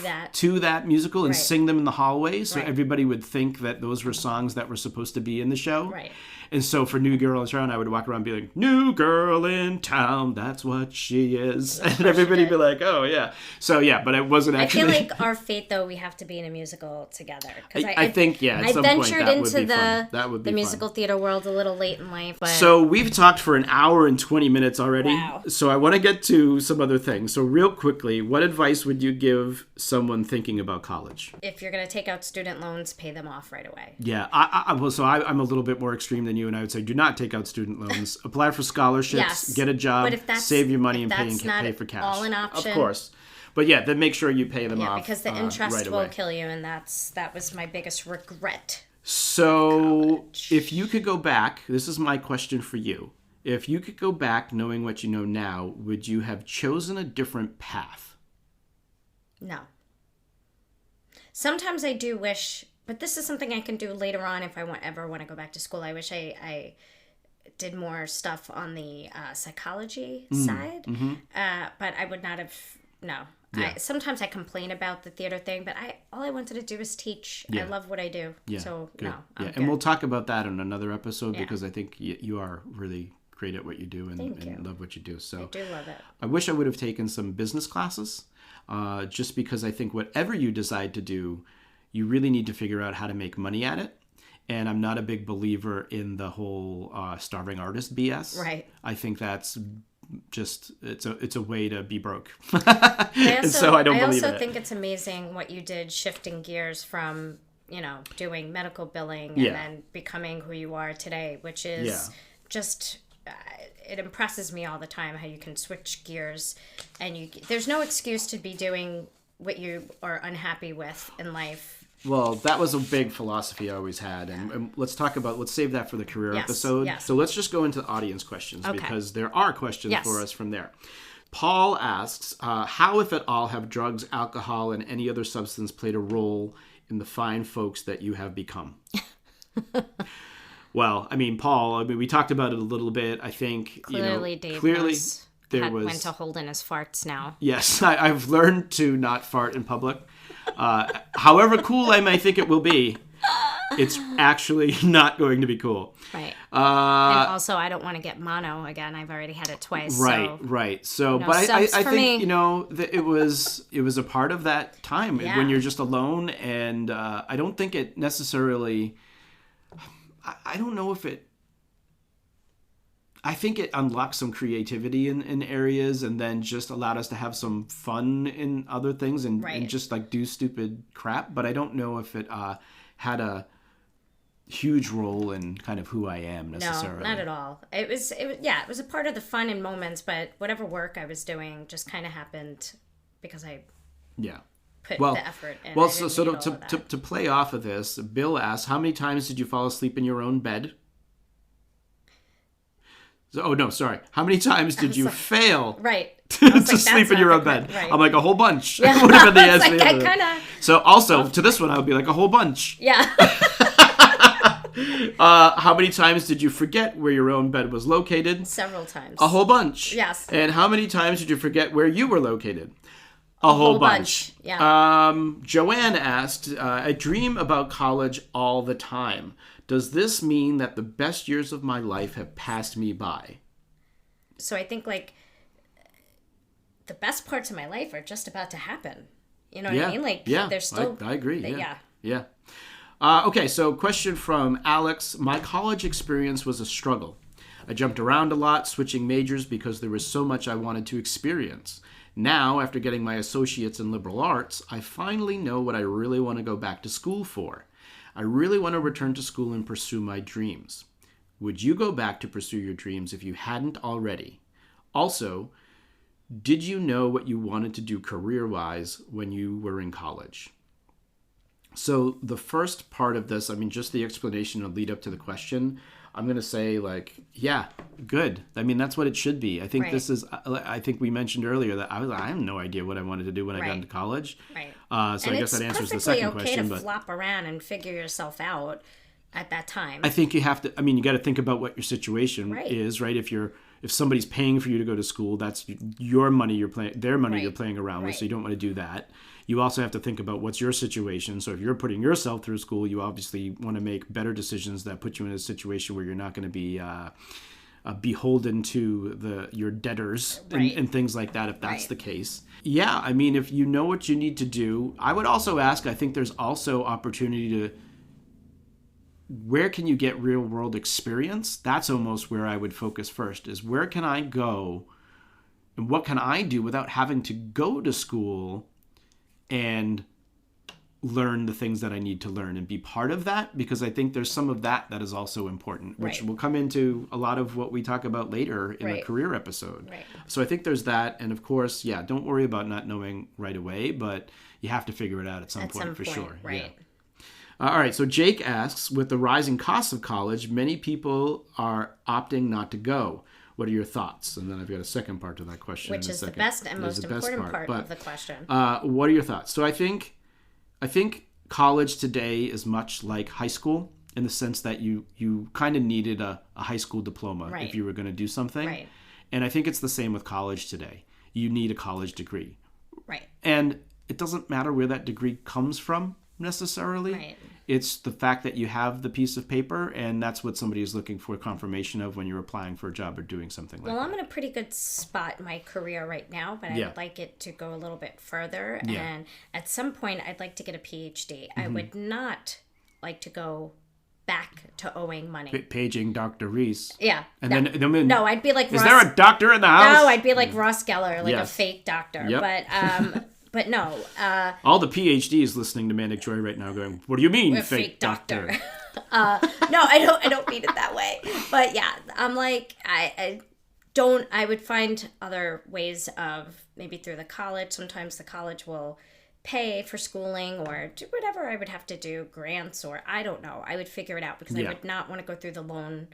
that musical and sing them in the hallway, so everybody would think that those were songs that were supposed to be in the show. Right. And so for New Girl in Town, I would walk around and be like, "New girl in town, that's what she is." And everybody would be like, "Oh, yeah." So, yeah, but it wasn't actually... I feel like our fate, though, we have to be in a musical together. I think, yeah, at some point that would be fun. That would be the musical theater world a little late in life. But... So we've talked for an hour and 20 minutes already. Wow. So I want to get to some other things. So real quickly, what advice would you give someone thinking about college? If you're going to take out student loans, pay them off right away. Yeah. I'm a little bit more extreme than you, and I would say do not take out student loans. Apply for scholarships, get a job, save your money, and pay for cash. All an option. Of course. But yeah, then make sure you pay them off. Yeah, because the interest will kill you, and that was my biggest regret. So if you could go back, this is my question for you. If you could go back knowing what you know now, would you have chosen a different path? No. Sometimes I do wish, but this is something I can do later on if I ever want to go back to school. I wish I did more stuff on the psychology side, but I would not have, no. Yeah. Sometimes I complain about the theater thing, but all I wanted to do is teach. Yeah. I love what I do. Yeah. So, good. No. Yeah. And we'll talk about that in another episode because I think you are really great at what you do and love what you do. So I do love it. I wish I would have taken some business classes just because I think whatever you decide to do, you really need to figure out how to make money at it. And I'm not a big believer in the whole starving artist BS. Right. I think that's just it's a way to be broke. I don't believe I in also it. think it's amazing what you did, shifting gears from doing medical billing and then becoming who you are today, which is just it impresses me all the time how you can switch gears and there's no excuse to be doing what you are unhappy with in life. Well, that was a big philosophy I always had. And let's save that for the career episode. Yes. So let's just go into audience questions because there are questions for us from there. Paul asks, how, if at all, have drugs, alcohol, and any other substance played a role in the fine folks that you have become? Well, Paul, we talked about it a little bit. I think, Dave went to hold in his farts now. Yes, I've learned to not fart in public. However cool I may think it will be, it's actually not going to be cool. Right. And also, I don't want to get mono again. I've already had it twice. Right. So, but I think that it was a part of that time when you're just alone, and I don't think it necessarily. I don't know if it. I think it unlocked some creativity in areas and then just allowed us to have some fun in other things and just do stupid crap. But I don't know if it had a huge role in kind of who I am necessarily. No, not at all. It was a part of the fun and moments, but whatever work I was doing just kind of happened because I put the effort in. Well, to play off of this, Bill asks, how many times did you fall asleep in your own bed? Oh, no, sorry. How many times did you fail to sleep in your own bed? Right. I'm like, a whole bunch. Yeah. Would have been the answer. So also, to this one, I would be like, a whole bunch. Yeah. How many times did you forget where your own bed was located? Several times. A whole bunch. Yes. And how many times did you forget where you were located? A whole bunch. Yeah. Joanne asked, I dream about college all the time. Does this mean that the best years of my life have passed me by? so I think like the best parts of my life are just about to happen. You know what I mean? Like, there's still... I agree. Yeah. Okay, so question from Alex. My college experience was a struggle. I jumped around a lot, switching majors because there was so much I wanted to experience. Now, after getting my associates in liberal arts, I finally know what I really want to go back to school for. I really want to return to school and pursue my dreams. Would you go back to pursue your dreams if you hadn't already? Also, did you know what you wanted to do career-wise when you were in college? So the first part of this, I mean, just the explanation and lead up to the question, I'm going to say like, yeah, good. I mean, that's what it should be. I think this is, I think we mentioned earlier that I have no idea what I wanted to do when I got into college. Right. So I guess that answers the second question. It's perfectly okay to flop around and figure yourself out at that time. I think you have to, I mean, you got to think about what your situation is, right? If somebody's paying for you to go to school, that's your money you're playing, their money you're playing around with, so you don't want to do that. You also have to think about what's your situation. So if you're putting yourself through school, you obviously want to make better decisions that put you in a situation where you're not going to be beholden to your debtors and things like that, if that's the case. Yeah, I mean, if you know what you need to do, I would also ask, I think there's also opportunity to, where can you get real world experience? That's almost where I would focus first, is where can I go and what can I do without having to go to school and learn the things that I need to learn and be part of that, because I think there's some of that is also important, which will come into a lot of what we talk about later in the career episode. So I think there's that. And of course, don't worry about not knowing right away, but you have to figure it out at some point for sure. Right. Yeah. All right. So Jake asks, with the rising costs of college, many people are opting not to go. What are your thoughts? And then I've got a second part to that question. Which is the best and most important part of the question. What are your thoughts? So I think college today is much like high school in the sense that you kind of needed a high school diploma if you were going to do something. Right. And I think it's the same with college today. You need a college degree. Right. And it doesn't matter where that degree comes from necessarily. Right. It's the fact that you have the piece of paper, and that's what somebody is looking for confirmation of when you're applying for a job or doing something like that. Well, I'm in a pretty good spot in my career right now, but I would like it to go a little bit further. Yeah. And at some point, I'd like to get a PhD. I would not like to go back to owing money. Paging Dr. Reese. Yeah. And no, I'd be like Ross. Is there a doctor in the house? No, I'd be like Ross Geller, like a fake doctor. Yep. But no. All the PhDs listening to Manic Joy right now going, what do you mean, fake doctor? No, I don't mean it that way. But yeah, I'm like, I would find other ways of, maybe through the college. Sometimes the college will pay for schooling or do whatever I would have to do, grants, or I don't know. I would figure it out because I would not want to go through the loan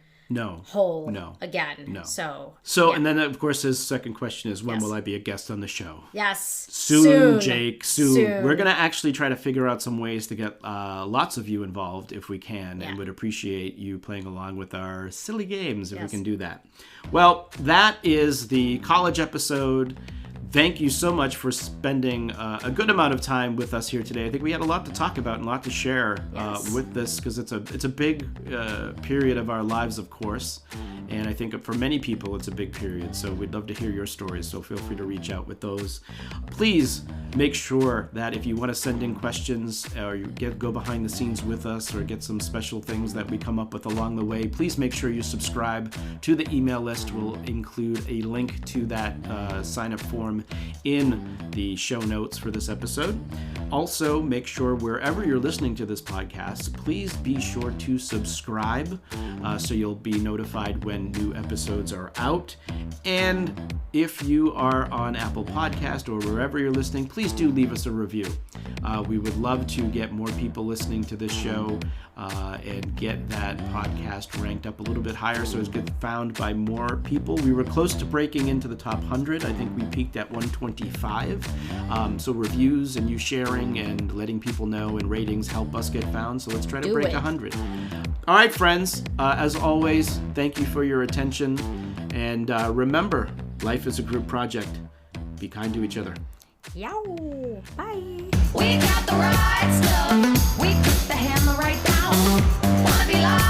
hole again. No. So and then of course his second question is, when will I be a guest on the show? Yes. Soon, Jake. Soon. We're going to actually try to figure out some ways to get lots of you involved if we can, and would appreciate you playing along with our silly games if we can do that. Well, that is the college episode. Thank you so much for spending a good amount of time with us here today. I think we had a lot to talk about and a lot to share with this, because it's a big period of our lives, of course. And I think for many people, it's a big period. So we'd love to hear your stories. So feel free to reach out with those. Please make sure that if you want to send in questions or you go behind the scenes with us or get some special things that we come up with along the way, please make sure you subscribe to the email list. We'll include a link to that sign-up form in the show notes for this episode. Also, make sure wherever you're listening to this podcast, please be sure to subscribe so you'll be notified when new episodes are out. And if you are on Apple Podcast or wherever you're listening, please do leave us a review. We would love to get more people listening to this show and get that podcast ranked up a little bit higher so it's get found by more people. We were close to breaking into the top 100. I think we peaked at 125. So reviews and you sharing and letting people know and ratings help us get found. So let's try to break 100. All right, friends. As always, thank you for your attention. And remember, life is a group project. Be kind to each other. Yow. Bye. We got the right stuff. We put the hammer right down. Wanna be like